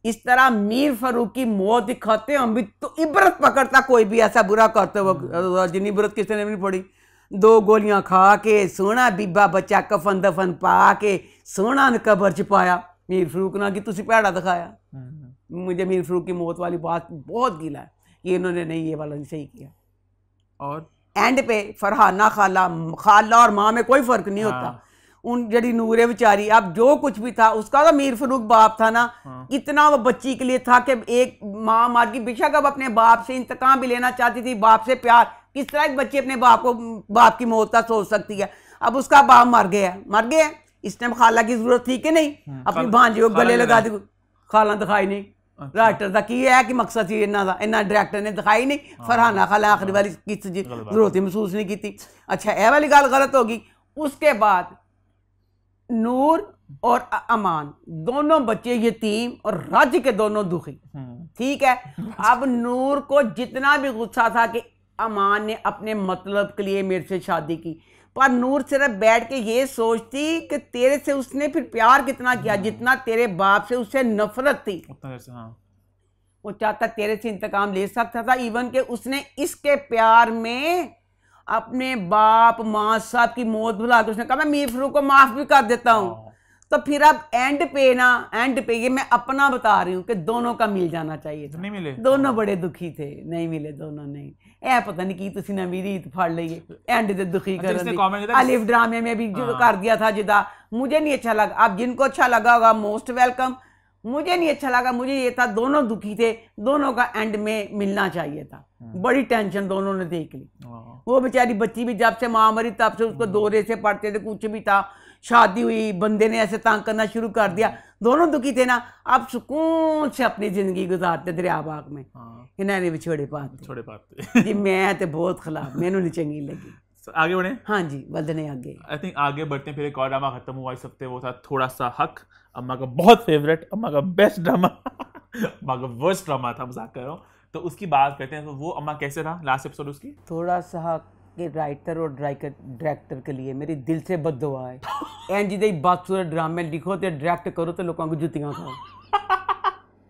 इस तरह मीर फारूक की मौत दिखाते हम भी तो इबरत पकड़ता कोई भी ऐसा बुरा करते हुए जितनी इबरत किसी ने भी नहीं पड़ी 2 गोलियां खा के सोना बीबा बच्चा कफन दफन पा के सोना ने कबर च पाया मीर फारूक ना कि तुसी भैड़ा दिखाया मुझे मीर फारूक की मौत वाली बात बहुत गिला है कि इन्होंने नहीं ये वाला नहीं सही किया और एंड पे फरहाना खाला और माँ में कोई फर्क नहीं होता उन जड़ी नूरे बेचारी अब जो कुछ भी था उसका तो मीर फारूक बाप था ना इतना वो बच्ची के लिए था कि एक माँ मार की बेशक अब अपने बाप से इंतकाम भी लेना चाहती थी बाप से प्यार किस तरह एक बच्ची अपने बाप की मौत का सोच सकती है अब उसका बाप मर गया इस टाइम खाला की जरूरत थी कि नहीं अपनी भांजी को गले लगा दी खाला दिखाई नहीं राइटर का की है कि मकसद थी इन्हों का इन्ना डायरेक्टर ने दिखाई नहीं फरहाना खाला आखिरी वाली किस जरूरत ही महसूस नहीं की अच्छा यह वाली गल गलत होगी उसके बाद नूर और अमान दोनों बच्चे यतीम और राज्य के दोनों दुखी ठीक है अब नूर को जितना भी गुस्सा था कि अमान ने अपने मतलब के लिए मेरे से शादी की, पर नूर सिर्फ बैठ के ये सोचती कि तेरे से उसने फिर प्यार कितना किया, जितना तेरे बाप से उससे नफरत थी उतना जैसे हाँ वो चाहता तेरे से इंतकाम ले सकता था। इवन के उसने इसके प्यार में अपने बाप माँ साहब की मौत भुला के उसने कहा मैं मीर फरूक को माफ भी कर देता हूँ। तो फिर अब एंड पे ये मैं अपना बता रही हूँ कि दोनों का मिल जाना चाहिए था, नहीं मिले, दोनों बड़े दुखी थे, नहीं मिले दोनों नहीं। ए पता नहीं की तुसी ना मेरी रीत फाड़ ली एंड से दुखी कर अलिफ ड्रामे में भी जो कर दिया था जिदा, मुझे नहीं अच्छा लगा। अब जिनको अच्छा लगा होगा मोस्ट वेलकम, मुझे नहीं अच्छा लगा। मुझे ये था दोनों दुखी थे, दोनों का एंड में मिलना चाहिए था। बड़ी टेंशन दोनों ने देख ली। वो बेचारी बच्ची भी जब से माँ मरी तब से उसको दौरे से पड़ते थे, कुछ भी था, शादी हुई, बंदे ने ऐसे तंग करना शुरू कर दिया, दोनों दुखी थे ना। अब सुकून से अपनी जिंदगी गुजारते दरिया बाग में। इन्हें भी छोड़े पाते जी, मैं तो बहुत खिलाफ, मैनू नहीं चंगी लगी। आगे बढ़े। हाँ जी, बढ़ने आगे। आई थिंक आगे बढ़ते हैं। फिर एक और ड्रामा खत्म हुआ इस हफ्ते, वो था थोड़ा सा हक, अम्मा का बहुत फेवरेट, अम्मा का बेस्ट ड्रामा अम्मा का वर्स्ट ड्रामा था, मजाक कर रहा हूँ। तो उसकी बात करते हैं। तो वो अम्मा कैसे रहा लास्ट एपिसोड उसकी? थोड़ा सा हक के राइटर और डायरेक्टर के लिए मेरी दिल से बद्दुआ है। एंड जी बात सूरत ड्रामे लिखो तो डायरेक्ट करो तो लोगों को जुतियां खाओ।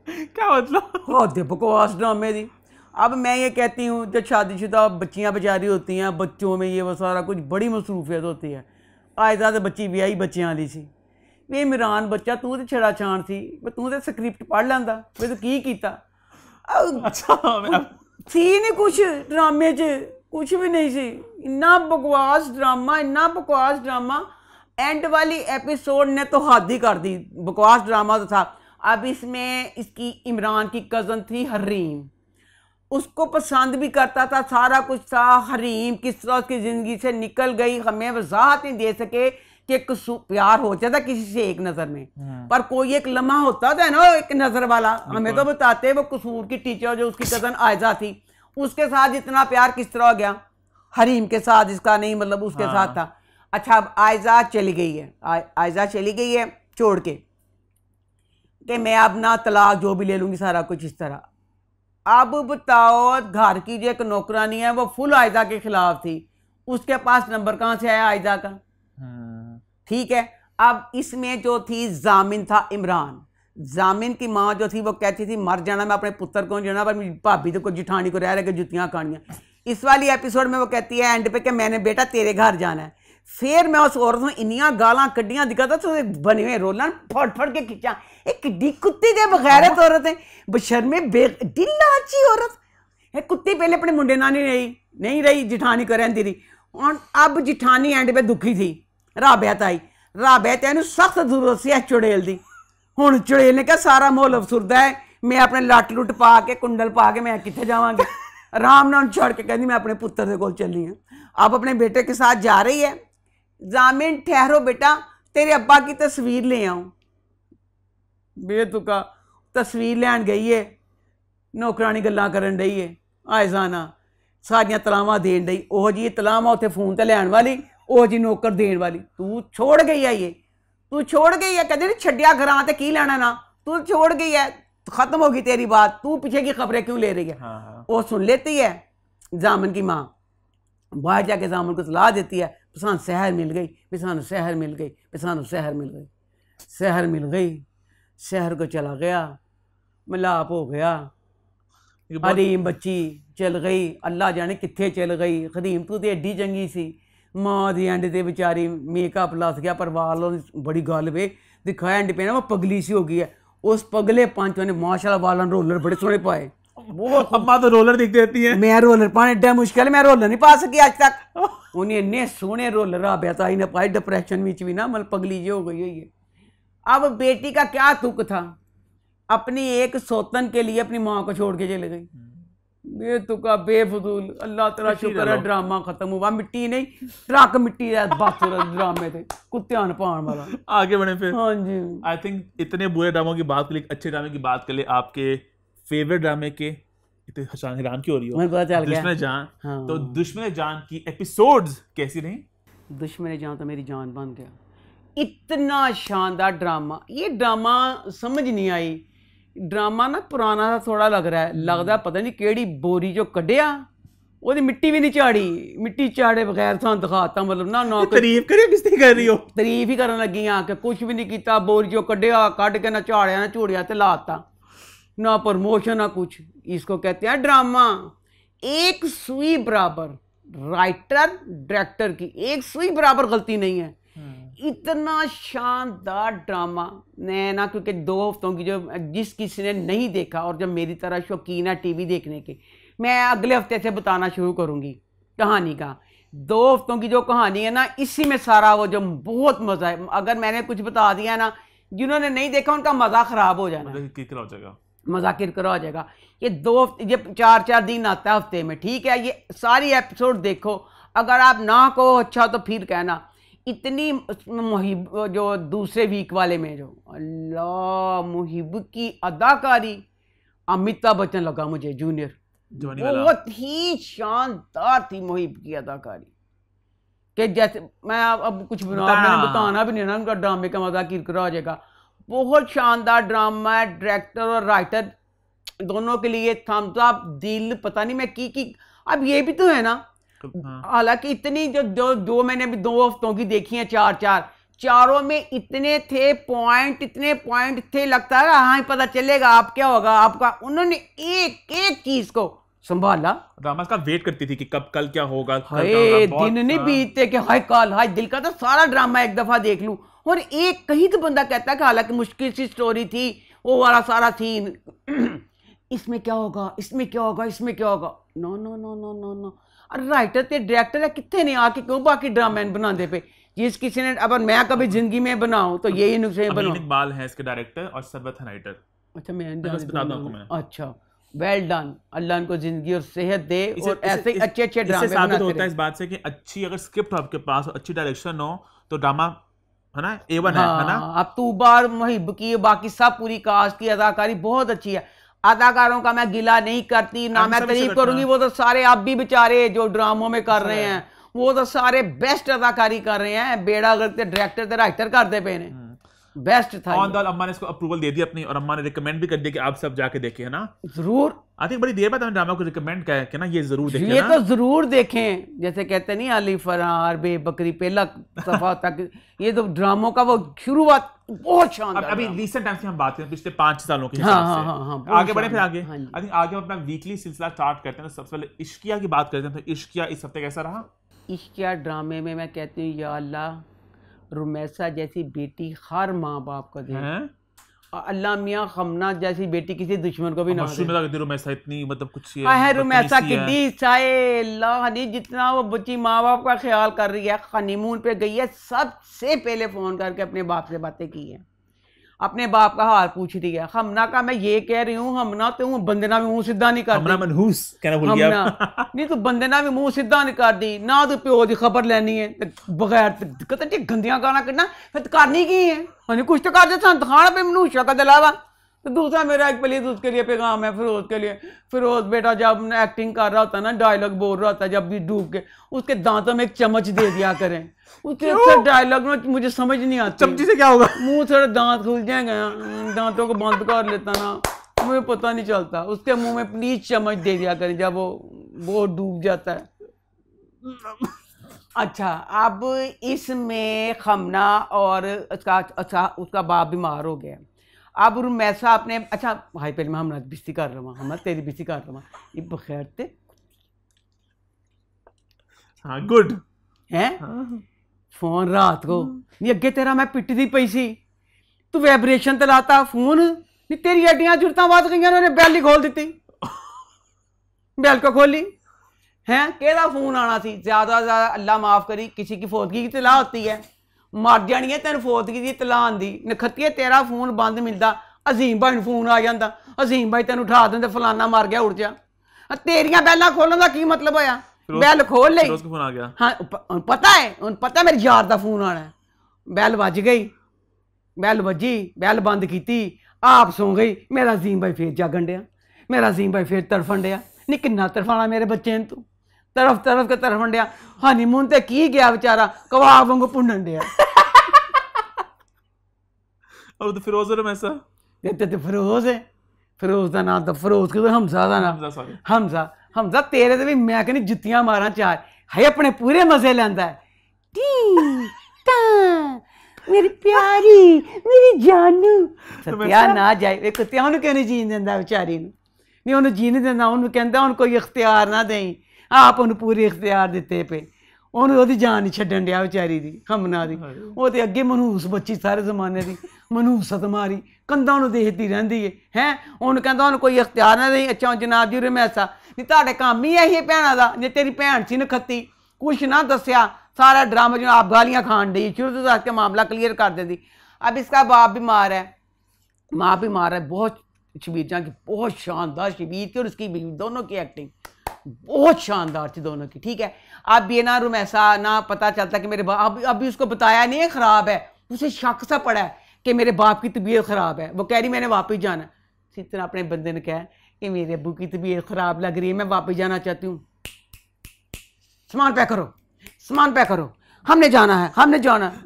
क्या मतलब? बहुत बकवास ड्रामे दी। अब मैं ये कहती हूँ जब शादीशुदा बच्चियाँ बेचारी होती हैं, बच्चों में ये वो सारा कुछ बड़ी मसरूफियत होती है। आयदा तो बच्ची ब्याही बच्चियाँ वाली सी, वे इमरान बच्चा तू तो छड़ा छाण सी, तू तो स्क्रिप्ट पढ़ लैंदा, वे तो की कीता। अच्छा सी नहीं कुछ ड्रामे च, कुछ भी नहीं सी। इन्ना बकवास ड्रामा, इन्ना बकवास ड्रामा। एंड वाली एपिसोड ने तो हद ही कर दी, बकवास ड्रामा तो था। अब इसमें इसकी इमरान की कज़न थी हरीम, उसको पसंद भी करता था, सारा कुछ था। हरीम किस तरह उसकी ज़िंदगी से निकल गई, हमें वजाहत नहीं दे सके कि प्यार हो जाता किसी से एक नज़र में, पर कोई एक लम्हा होता था ना एक नज़र वाला। हमें तो बताते वो कसूर की टीचर जो उसकी कज़न आयजा थी, उसके साथ इतना प्यार किस तरह हो गया हरीम के साथ, इसका नहीं मतलब उसके साथ था। अच्छा अब आयजा चली गई है, आयजा चली गई है छोड़ के कि मैं अब ना तलाक जो भी ले लूँगी सारा कुछ इस तरह। अब बताओ घर की जो एक नौकरानी है वो फुल आयजा के खिलाफ थी, उसके पास नंबर कहाँ से आया आयजा का? ठीक है। अब इसमें जो थी जामिन था इमरान, जामिन की माँ जो थी वो कहती थी मर जाना मैं अपने पुत्र को जाना, पर मेरी भाभी तो को जिठानी को रह रहे कि जुतियाँ खानियाँ। इस वाली एपिसोड में वो कहती है एंड पे कि मैंने बेटा तेरे घर जाना है। फिर मैं उस औरत में इन्नियां गालां कड्डियां दिखाता तो बने हुए रोलन फट फट के खिंचा, एक किड्डी कुत्ती के बगैरत औरत है, बशर्मे बेदिलाची औरत है। कुत्ती पहले अपने मुंडे नाल नहीं रही जिठानी को रहंदी रही, और अब जिठानी एंड पे दुखी थी। राबिया आई, राबिया तेन सख्त जरूरत सी चुड़ेल दी। हुण चुड़ेल ने कहा सारा माहौल अफसुरदा है, मैं अपने लट लुट पा के कुंडल पा के मैं कितने जावांगी, आराम नाल छोड़ के कहती मैं अपने पुत्र के कोल चली हूँ। अब अपने बेटे के साथ जा रही है। जामिन ठहरो बेटा, तेरे अब्बा की तस्वीर ले आऊं। बेतुका तस्वीर लैन गई है, नौकरानी गल्लां करन रही है, आयजाना सारियां तलावां देन रही, ओह जी तलावां उत्थे फोन ते लैन वाली, ओह जी नौकर देन वाली। तू छोड़ गई है, ये तू छोड़ गई है, कहते नहीं छड्डिया घरां ते की लैना ना, तू छोड़ गई है, खत्म होगी तेरी बात, तू पीछे की खबरें क्यों ले रही है? वो सुन लेती है जामिन की माँ, बाहर जाके जामिन को सलाह देती है सानू शहर मिल गई, सानू शहर मिल गई, सानू शहर मिल गई, शहर मिल गई। शहर को चला गया, मिलाप हो गया, हरीम बच्ची चल गई, अल्लाह जाने कित्थे चल गई। हरीम तू तो एडी चंगी सी, माँ दी एंड ते बेचारी मेकअप लस गया, पर वाल बड़ी गल वे दिखाया एंड पे ना वो पगली सी हो गई है। उस पगले पंच ने माशाल्लाह वालन रोलर बड़े सोहने पाए। बहुत अम्मा तो रोलर दिख देती है, मैं रोलर पाने एडा मुश्किल, मैं रोलर नहीं पा सकी आज तक। उन्हें इन्ने सोहने रोलर राबिया ताई ने पाए, डिप्रेशन में भी ना मतलब पगली जी हो गई हुई है। अब बेटी का क्या तुक था, अपनी एक सौतन के लिए अपनी माँ को छोड़ के चले गई। बेतुका बेफजूल, अल्लाह तेरा शुक्र है ड्रामा खत्म हुआ। मिट्टी नहीं ट्रक मिट्टी ड्रामे थे, कुत्तियां न पान वाला। आगे बढ़े फिर। हाँ जी, आई थिंक इतने बुरे ड्रामों की बात कर ली, अच्छे ड्रामे की बात कर ले। आपके फेवरेट ड्रामे के इतने हैरान क्यों हो रही हो? मुझे पता चल गया। दुश्मन जान। हाँ। तो दुश्मन जान की एपिसोड्स कैसी रही? दुश्मन जान तो मेरी जान बन गया, इतना शानदार ड्रामा। ये ड्रामा समझ नहीं आई, ड्रामा ना पुराना सा थोड़ा लग रहा है, लगता पता नहीं केड़ी बोरी जो कढ़िया ਉਹਦੀ ਮਿੱਟੀ ਵੀ ਨਹੀਂ ਝਾੜੀ, ਮਿੱਟੀ ਝਾੜੇ ਬਗੈਰ ਸਾਨੂੰ ਦਿਖਾਤਾ, ਮਤਲਬ ਨਾ ਤਾਰੀਫ ਕਰੀ ਕਿਸਤੀ ਕਰ ਰਹੀ ਹੋ, ਤਾਰੀਫ ਹੀ ਕਰਨ ਲੱਗੀ ਆ ਕਿ ਕੁਝ ਵੀ ਨਹੀਂ ਕੀਤਾ, बोरी चो ਕੱਢਿਆ, ਕੱਢ ਕੇ ਨਾ ਝਾੜਿਆ ਨਾ ਝੂੜਿਆ ਤੇ ਲਾਤਾ, ना प्रमोशन ना कुछ। इसको कहते हैं ड्रामा। एक सुई बराबर राइटर डायरेक्टर की एक सुई बराबर गलती नहीं है। इतना शानदार ड्रामा मैं ना, क्योंकि 2 हफ्तों की जो जिस किसी ने नहीं देखा और जब मेरी तरह शौकीन है टीवी देखने के, मैं अगले हफ्ते से बताना शुरू करूँगी कहानी का। 2 हफ्तों की जो कहानी है ना, इसी में सारा वो जो बहुत मज़ा है। अगर मैंने कुछ बता दिया ना, जिन्होंने नहीं देखा उनका मज़ा ख़राब हो जाना, किरकिरा हो जाएगा, मज़ा किरकिरा हो जाएगा। ये 4-4 दिन आता है हफ्ते में, ठीक है। ये सारी एपिसोड देखो, अगर आप ना कहो अच्छा तो फिर कहना। इतनी मुहिब जो दूसरे वीक वाले में जो अल्लाह मुहिब की अदाकारी, अमिताभ बच्चन लगा मुझे जूनियर, बहुत ही शानदार थी मुहिब की अदाकारी कि जैसे मैं अब कुछ बताना भी नहीं ना, उनका ड्रामे का मज़ा किरकिरा हो जाएगा। बहुत शानदार ड्रामा है, डायरेक्टर और राइटर दोनों के लिए थम्स अप। दिल पता नहीं मैं की अब ये भी तो है ना, हालांकि इतनी जो मैंने भी 2 हफ्तों की देखी है, 4 चारों में इतने पॉइंट थे, लगता है हाँ पता चलेगा आप क्या होगा आपका। उन्होंने एक चीज को संभाला। ड्रामा का वेट करती थी कि कब कल क्या होगा, दिन नहीं बीतते कि हाय कल, हाय दिल का तो सारा ड्रामा एक दफा देख लूं। और एक कहीं तो बंदा कहता है कि हालांकि मुश्किल सी स्टोरी थी, वो वाला सारा सीन इसमें क्या होगा, इसमें क्या होगा, इसमें क्या होगा। No no no no no no, अरे राइटर ते डायरेक्टर है, कितने ने आके क्यों बाकी ड्रामे बनाते पे। जिस किसी ने, अब मैं कभी जिंदगी में बनाऊं तो यही नुस्खे बनाऊं। इकबाल है इसके डायरेक्टर और सरवत है राइटर। अच्छा मैं बता दूं आपको मैं। अच्छा वेल डन, अल्लाह इनको जिंदगी और सेहत दे और ऐसे अच्छे ड्रामे साबित होता है इस बात से कि अच्छी अगर स्क्रिप्ट आपके पास और अच्छी डायरेक्शन हो तो ड्रामा है ना A1 है ना। अब तूबार मुहिब की बाकी सब पूरी कास्ट की अदाकारी बहुत अच्छी है। अदाकारों का मैं गिला नहीं करती ना, मैं तारीफ करूंगी। वो तो सारे आप भी बेचारे जो ड्रामों में कर रहे हैं, वो तो सारे बेस्ट अदाकारी कर रहे हैं। बेड़ा करते डायरेक्टर ते राइटर करते पे ने, बेस्ट था। ऑन द अम्मा ने इसको अप्रूवल दे दी अपनी, और अम्मा ने रिकमेंड भी कर दिया कि आप सब जाके देखें, है ना। जरूर, आई थिंक बड़ी देर बाद हमने ड्रामा को रिकमेंड किया कि ना ये जरूर देखें, ये तो जरूर देखें। जैसे कहते नहीं अली फरार बेबकरी पहला सफा तक, ये तो ड्रामों का वो शुरुआत बहुत शानदार। अभी रिसेंट टाइम से हम बात करें पिछले 5 सालों के हिसाब से, आगे बढ़े फिर आगे। आई थिंक आगे हम अपना वीकली सिलसिला स्टार्ट करते हैं। तो सबसे पहले इश्किया की बात करते हैं। तो इश्किया इस हफ्ते कैसा रहा? इश्किया ड्रामे में मैं कहती हूँ या अल्लाह रुमैसा जैसी बेटी हर माँ बाप को दे, अल्लाह मियाँ खमना जैसी बेटी किसी दुश्मन को भी ना दे। रुमैसा इतनी मतलब कुछ है रुमैसा किड्डी चाहे अल्लाह नहीं, जितना वो बच्ची माँ बाप का ख्याल कर रही है, हनीमून पे गई है, सबसे पहले फ़ोन करके अपने बाप से बातें की हैं, अपने बाप का हाल पूछ रही है। हमना का मैं ये कह रही हूँ, हमना तो बंदना भी मुंह सीधा नहीं कर दी, मनहूस कहना भूल गया नहीं तो बंदना भी मुंह सीधा नहीं कर दी ना। तो प्यो की खबर लेनी है बगैर कहते गंदियां गाना करना, फिर करनी की है मैंने कुछ तो कर दे दिखाना पे मनूशा का दिलावा। तो दूसरा मेरा एक प्लीज उसके लिए पैगाम है फिरोज के लिए। फिरोज बेटा जब एक्टिंग कर रहा होता ना, डायलॉग बोल रहा होता, जब भी डूब के उसके दांतों में एक चम्मच दे दिया करें। उसके अक्सर डायलॉग में मुझे समझ नहीं आता, चमची से क्या होगा, मुंह थोड़े दांत खुल जाएंगे, दांतों को बंद कर लेता ना, मुझे पता नहीं चलता। उसके मुंह में प्लीज चम्मच दे दिया करें जब वो डूब जाता है। अच्छा, अब इसमें खमना और उसका बाप बीमार हो गया। अब रुमैसा अपने, अच्छा भाई पहले मैं हमारा बिस्ती कर रहा हूँ, हमारा तेरी बिस्ती कर रहा हूँ ये बखैर ते। हाँ गुड हैं फोन रात को नहीं अगे तेरा मैं पिटदी पई सी, तू वाइब्रेशन ते लाता फोन नहीं, तेरी हड्डियां जुड़ता बात गई, उन्होंने बैल ही खोल दी, बैल को खोली हैं। केदा फोन आना सी, ज्यादा ज्यादा अल्लाह माफ करी किसी की फौतगी की तला होती है, मर जानी है तेन फौतगी की तला आंदी नखत्तिए, तेरा फोन बंद मिलता, अजीम भाई फोन आ जाता, अजीम भाई तेन उठा देंगे फलाना मर गया उड़ जा। तेरिया बैला खोलन का की मतलब होया, बैल खोल ली। फोन आ गया, हाँ पता है, पता मेरे यार का फोन आना है। बैल बज गई, बैल बजी, बैल बंद की, आप सो गई। मेरा अजीम भाई फिर जागन दिया, मेरा अजीम भाई फिर तड़फन दिया। नहीं किन्ना तड़फाना मेरे बच्चे ने, तू तरफ तरफ के तरफन दिया। हनीमून ते की गया बेचारा, कबाब वांगू भुनन दिया। और तो फिरोज ऐसा ते फिरोज है, फिरोज का नाम तो फिरोज के हमजा का नाम, हमजा हमजा तेरे ते भी मैं कहनी जुत्तियां मारा चार है अपने पूरे मजे लैंदा है टी टा मेरी प्यारी मेरी जानू सत्या ना जाए वे कुत्तियां ओनू क्यों नहीं जीन देंदा बेचारी नू नहीं ओनू जीन देंदा ओनू कहंदा हुण कोई इख्तियार ना देई आप ओनू पूरे इख्तियार दिते पे ओनू ओदी जान नहीं छड्डन दिया बेचारी दी हमना दी वो ते अगे मनहूस बच्ची सारे जमाने दी मनहूसत मारी कंधा ओनू देखती रहंदी है ओनू कहंदा ओनू कोई इख्तियार ना देई अच्छा जनाब जी रमैसा नहीं तुहाडे काम ही है भैणां दा जे तेरी भैन सी नखत्ती कुछ ना दसिया सारा ड्रामा जो आप गालियाँ खान दी शुरू से दस के मामला क्लियर कर देती अब इसका बाप बीमार है माँ बीमार है बहुत शबीर जहाँ की बहुत शानदार शबीर की और उसकी बीवी दोनों की एक्टिंग बहुत शानदार थी दोनों की ठीक है अब ये ना रुमैसा ना पता चलता कि मेरे बाप अभी उसको बताया नहीं है ख़राब है उसे शक सा पड़ा है कि मेरे बाप की तबीयत ख़राब है वो कह रही मैंने वापस जाना इसी तरह अपने बंदे ने कहा कि मेरे अबू की तबीयत ख़राब लग रही है मैं वापस जाना चाहती हूँ सामान पैक करो हमने जाना है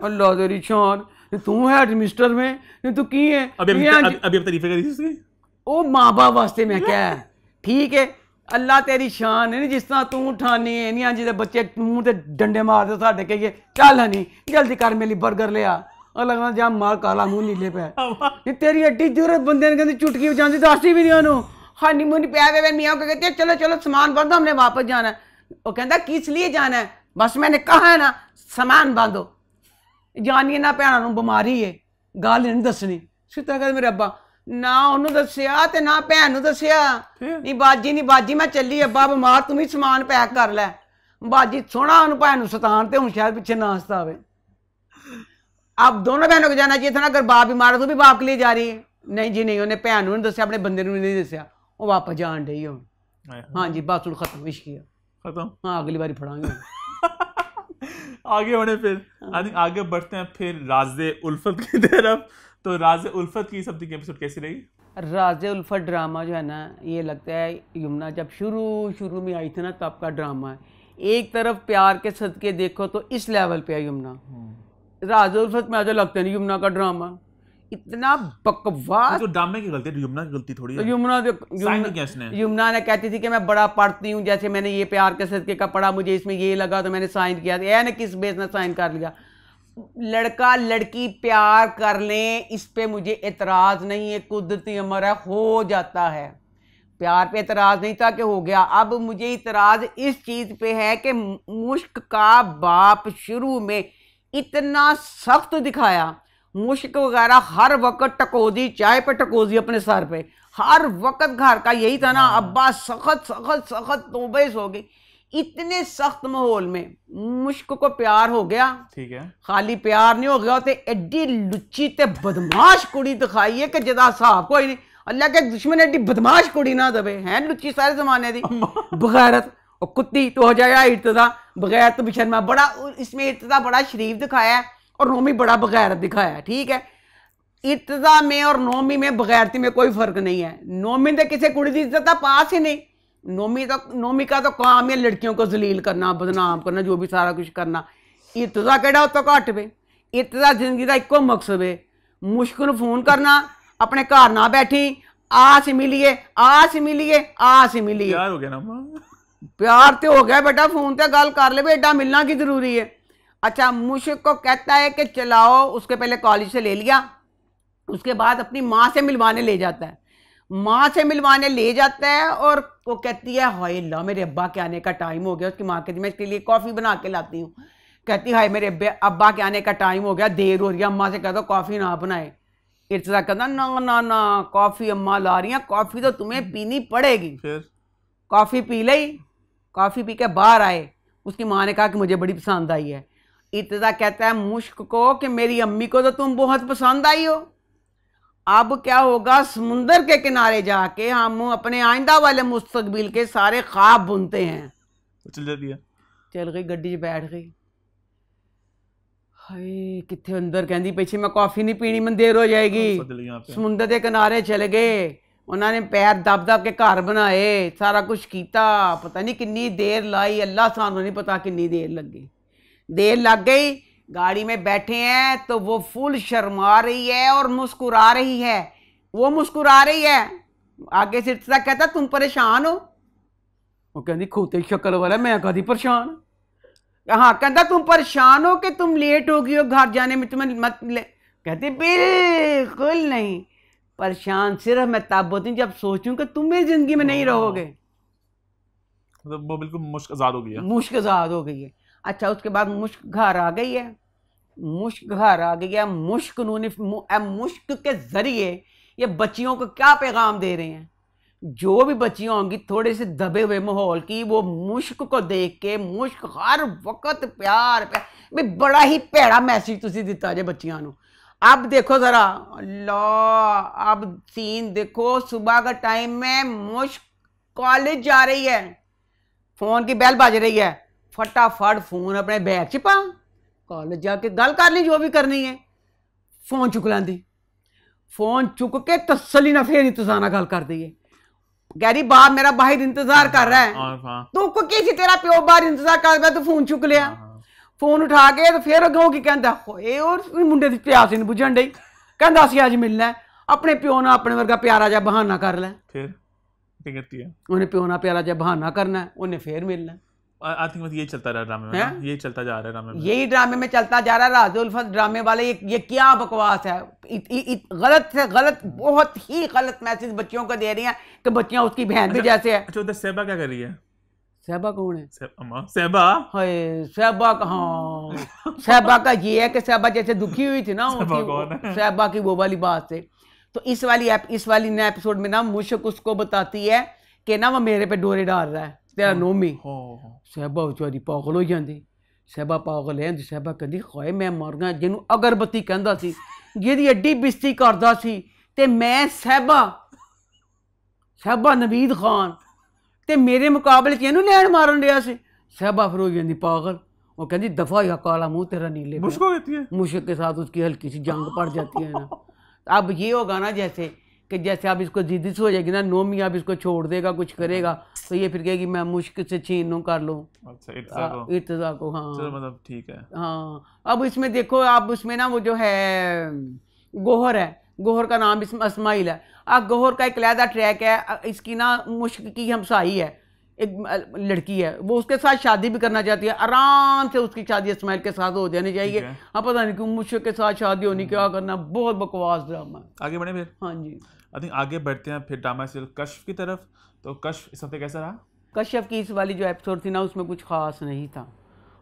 अल्लाह तेरी शान तू है मिनिस्टर में तू की है अभी तरीफे करी उसकी ओ माँ बाप वास्ते मैं क्या है ठीक है अल्लाह तेरी शान है नहीं जिस तरह तू उठानी है नहीं जिसे बच्चे मुंह से डंडे मारते साढ़े कहिए चल हनी जल्दी कर मेरी बर्गर ले आ लगना जा मार काला मुंह नीले पे तेरी एड्डी जरूरत बंदे ने कहती चुटकी बजाती दसदी भी नहीं उन्होंने हानी मुंह पे मियाँ को कहते चलो चलो सामान बांधो हमने वापस जाना है वो कहता किस लिए जाना है बस मैंने कहा है ना सामान बांधो जानिए ना भैनों नूं बीमारी है गल नहीं दसनी सीता कहते मेरे अब्बा ना उन्होंने दसिया ते ना भैन नूं दसिया नहीं बाजी मैं चली अब्बा बीमार तुम ही समान पैक कर लै बाजी सोहना उन्होंने भैन नूं सतान ते हुण शायद पिछे नाश्ता आवे अब दोनों बहनों को जाना चाहिए था ना अगर बाप बीमार है तो भी बाप के लिए जा रही है नहीं जी नहीं उन्हें भैन नूं नहीं दसिया अपने बंदे नूं नहीं दसिया वो वापस जान डई हुण हाँ जी बस हुण खत्म इश्क खत्म हाँ अगली बारी फड़ांगे आगे बढ़े फिर आगे बढ़ते हैं फिर राज़े उल्फत की तरफ तो राज़े उल्फत की सब एपिसोड कैसी रही राज़े उल्फत ड्रामा जो है ना ये लगता है यमुना जब शुरू में आई थी ना तब का ड्रामा है एक तरफ प्यार के सदके देखो तो इस लेवल पे है यमुना राज़े उल्फत में आजा लगता नहीं यमुना का ड्रामा इतना बकवास तो ड्रामे की गलती है यमुना की गलती थोड़ी है यमुना ने कहती थी कि मैं बड़ा पढ़ती हूँ जैसे मैंने ये प्यार के सदके का पढ़ा मुझे इसमें ये लगा तो मैंने साइन किया ने किस बेस ने साइन कर लिया लड़का लड़की प्यार कर लें इस पे मुझे एतराज़ नहीं है कुदरती अमर है हो जाता है प्यार पे एतराज़ नहीं था कि हो गया अब मुझे एतराज़ इस चीज़ पे है कि मुश्क का बाप शुरू में इतना सख्त दिखाया मुश्क वगैरह हर वक्त टकोदी चाय पे टकोदी अपने सर पे हर वक्त घर का यही था ना अब्बा सख्त सख्त सख्त तौबे हो गई इतने सख्त माहौल में मुश्क को प्यार हो गया ठीक है खाली प्यार नहीं हो गया तो एड्डी लुच्ची ते बदमाश कुड़ी दिखाई है कि जदा साहब कोई नहीं अल्लाह के दुश्मन एड्डी बदमाश कुड़ी ना दबे हैं लुच्ची सारे जमाने दी बगैरत और कुत्ती तो हो जाएगा इर्तदा बगैरत बेशर्मा बड़ा इसमें इर्तदा बड़ा शरीफ दिखाया है और नौमी बड़ा बगैरत दिखाया है ठीक है इर्तदा में और नौमी में बगैरती में कोई फर्क नहीं है नौमी तो किसी कुड़ी की इज्जत पास ही नहीं नौमी का तो काम है लड़कियों को जलील करना बदनाम करना जो भी सारा कुछ करना इर्तदा केड़ा तो घट पे इर्तदा जिंदगी का इको मकसद है मुश्किल फोन करना अपने घर ना बैठी आस मिलिए प्यार हो गया ना प्यार तो हो गया बेटा फोन पे गल कर ले बेटा मिलना की जरूरी है अच्छा मुश्क को कहता है कि चलाओ उसके पहले कॉलेज से ले लिया उसके बाद अपनी माँ से मिलवाने ले जाता है और वो कहती है हाय अल्लाह मेरे अब्बा के आने का टाइम हो गया उसकी माँ कहती मैं इसके लिए कॉफ़ी बना के लाती हूँ कहती हाय मेरे अब्बा के आने का टाइम हो गया देर हो रही है अम्मा से कह दो कॉफ़ी ना बनाए इर्तजा कहता ना कॉफ़ी अम्मा ला रही हैं कॉफ़ी तो तुम्हें पीनी पड़ेगी कॉफ़ी पी ली कॉफ़ी पी के बाहर आए उसकी माँ ने कहा कि मुझे बड़ी पसंद आई है इर्तजा कहता है मुश्क को कि मेरी अम्मी को तो तुम बहुत पसंद आई हो अब क्या होगा समुंदर के किनारे जाके हम अपने आइंदा वाले मुस्तकबिल के सारे ख्वाब बुनते हैं चल गई गड्डी बैठ गई हाय कितने अंदर कहती पीछे मैं कॉफ़ी नहीं पीनी मैं देर हो जाएगी समुंदर के किनारे चले गए उन्होंने पैर दब दब के घर बनाए सारा कुछ किया पता नहीं कितनी देर लाई अल्लाह सानू नहीं पता कितनी देर लग गई गाड़ी में बैठे हैं तो वो फुल शर्मा रही है और मुस्कुरा रही है आगे से इर्तजा कहता तुम परेशान हो वो कहती खोते शक्ल वाला मैं कभी परेशान। हाँ कहता तुम परेशान हो कि तुम लेट हो गई हो घर जाने में, तुम्हें मत ले। कहती बिल्कुल नहीं, परेशान सिर्फ मैं तब होती हूँ जब सोचूं कि तुम मेरी जिंदगी में नहीं रहोगे। मतलब वो बिल्कुल मुश्क आजाद हो गई है। मुश्क आजाद हो गई है। अच्छा उसके बाद मुश्क घर आ गई है, मुश्क घर आ गई है। मुश्क के जरिए ये बच्चियों को क्या पैगाम दे रहे हैं, जो भी बच्चियां होंगी थोड़े से दबे हुए माहौल की, वो मुश्क को देख के मुश्क हर वक्त प्यार भी बड़ा ही भैड़ा मैसेज तुसी दिता जे बच्चियां नू। अब देखो जरा अल्लाह, अब सीन देखो, सुबह का टाइम में मुश्क कॉलेज जा रही है, फोन की बेल बज रही है, फटाफट फोन अपने बैग च पा, कॉलेज जाके गल कर ली जो भी करनी है। फोन चुक लेंदी, फोन चुक के तसली ना फिर इंतजार गल कर दी है। कह रही बाप मेरा बाहर इंतजार कर रहा है। तू को किसी तेरा प्यो बाहर इंतजार कर रहा है, तू फोन चुक लिया। फोन उठा के तो फिर अगों की कहता होए और मुंडे की प्यास नहीं बुझन डई, कहता असीं अज मिलना है, अपने प्यो ना अपने वर्गा प्यारा जा बहाना कर लै। फिर क्या करती है? उन्हें प्यो ना प्यारा जा बहाना करना है, उन्हें फिर मिलना है। आई थिंक यही चलता रहा ड्रामे में, यही चलता जा रहा है ड्रामे में, यही ड्रामे में चलता जा रहा है। राज उल्फत ड्रामे वाले ये क्या बकवास है, गलत से गलत, बहुत ही गलत मैसेज बच्चियों को दे रही हैं कि बच्चियां उसकी बहन भी जैसे है। अच्छा उधर सहबा क्या कर रही है? सहबा कौन है? सहबा, हाय सहबा का, हाँ सहबा का ये है कि सहबा जैसे दुखी हुई थी ना, सहबा की वो वाली बात से। तो इस वाली नए एपिसोड में ना मुश्क उसको बताती है कि ना वो मेरे पे डोरे डाल रहा है तेरा नोमी। सहबा बेचारी पागल हो जाती, सहबा पागल है। सहबा कहती हाय मैं मर गया, जिन्हों अगरबत्ती कहता सी, जिहदी एड्डी बिस्ती करदा सी, ते मैं सहबा नवीद खान ते मेरे मुकाबले च इहनूं लैण मारन दिया सी। सहबा फिर हो जाती पागल, वो कहती दफा या काला मुंह तेरा नीले। मुश्क के साथ उसकी हल्की सी जंग पड़ जाती है ना। अब ये होगा ना जैसे कि जैसे अब इसको जिद्दी से हो जाएगी ना, नोमी अब इसको छोड़ देगा, कुछ करेगा तो ये फिर कहेगी मैं मुश्क से छीन लूँ कर लूँ। अच्छा इर्तिजा को, हाँ मतलब ठीक है। हाँ अब इसमें देखो, अब उसमें ना वो जो है गोहर है, गोहर का नाम इसमें अस्माइल है। अब गोहर का एक अलहदा ट्रैक है, इसकी ना मुश्क की हमसाई है, एक लड़की है, वो उसके साथ शादी भी करना चाहती है, आराम से उसकी शादी इस्माइल के साथ हो जानी चाहिए। हाँ पता नहीं क्यों मुश्क के साथ शादी होनी, क्या करना, बहुत बकवास ड्रामा। आगे बढ़े फिर? हाँ जी आई थिंक आगे बढ़ते हैं फिर ड्रामा सीरियल कश्फ की तरफ। तो कश्फ इस हफ्ते कैसा रहा? कश्यप की इस वाली जो एपिसोड थी ना, उसमें कुछ खास नहीं था।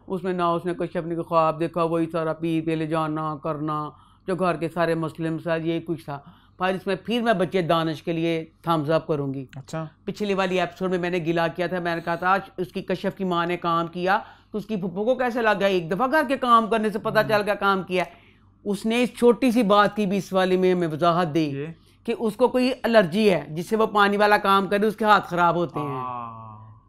उसमें ना उसने कश्यप ने ख्वाब देखा, वही सारा पीर पे ले जाना करना, जो घर के सारे मुस्लिम साथ, यही कुछ था। पर इसमें फिर मैं बच्चे दानिश के लिए थम्स अप करूँगी। अच्छा पिछली वाली एपिसोड में मैंने गिला किया था, मैंने कहा था उसकी कश्यप की माँ ने काम किया तो उसकी फुप्पो को कैसे लग गया, एक दफ़ा घर के काम करने से पता चल गया काम किया। उसने इस छोटी सी बात की भी इस वाली में हमें वजाहत दी कि उसको कोई एलर्जी है जिससे वो पानी वाला काम करे, उसके हाथ खराब होते हैं।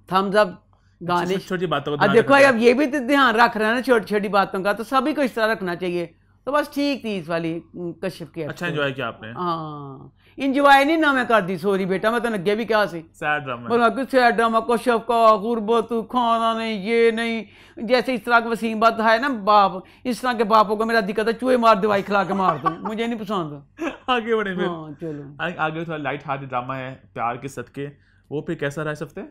Thumbs up Danish. छोटी बातों को देखो अब ये भी तो ध्यान रख रहे हैं ना छोटी छोटी बातों का, तो सभी को इस तरह रखना चाहिए। तो बस ठीक थी इस वाली कश्यप की। अच्छा एंजॉय किया आपने? हाँ इंजॉय नहीं ना मैं कर दी, सॉरी बेटा, मैं तो लगे भी क्या सी सैड ड्रामा, बोला कि सैड ड्रामा, कश्यप का गुर्बत, खाना नहीं, ये नहीं, जैसे इस तरह का वसीम बात है ना बाप, इस तरह के बापों को मेरा दिक्कत है, चूहे मार दवाई खिला के मार दूं, मुझे नहीं पसंद। आगे बढ़े फिर। हाँ चलो आगे थोड़ा लाइट हार्टेड ड्रामा है प्यार के सदके, वो फिर कैसा रहा इस हफ्ते?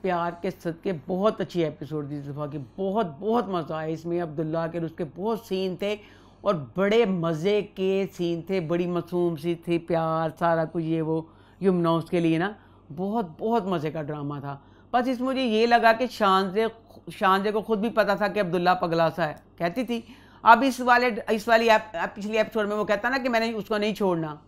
प्यार के सदके बहुत अच्छी एपिसोड थी इस दफ़ा की, बहुत बहुत मज़ा आया इसमें। अब्दुल्ला के उसके बहुत सीन थे और बड़े मज़े के सीन थे, बड़ी मासूम सी थी, प्यार सारा कुछ ये वो यमुना उसके लिए ना बहुत बहुत मज़े का ड्रामा था। बस इसमें मुझे ये लगा कि शानजे को खुद भी पता था कि अब्दुल्ला पगला सा है, कहती थी। अब इस वाली पिछली एपिसोड में वो कहता ना कि मैंने उसको नहीं छोड़ना,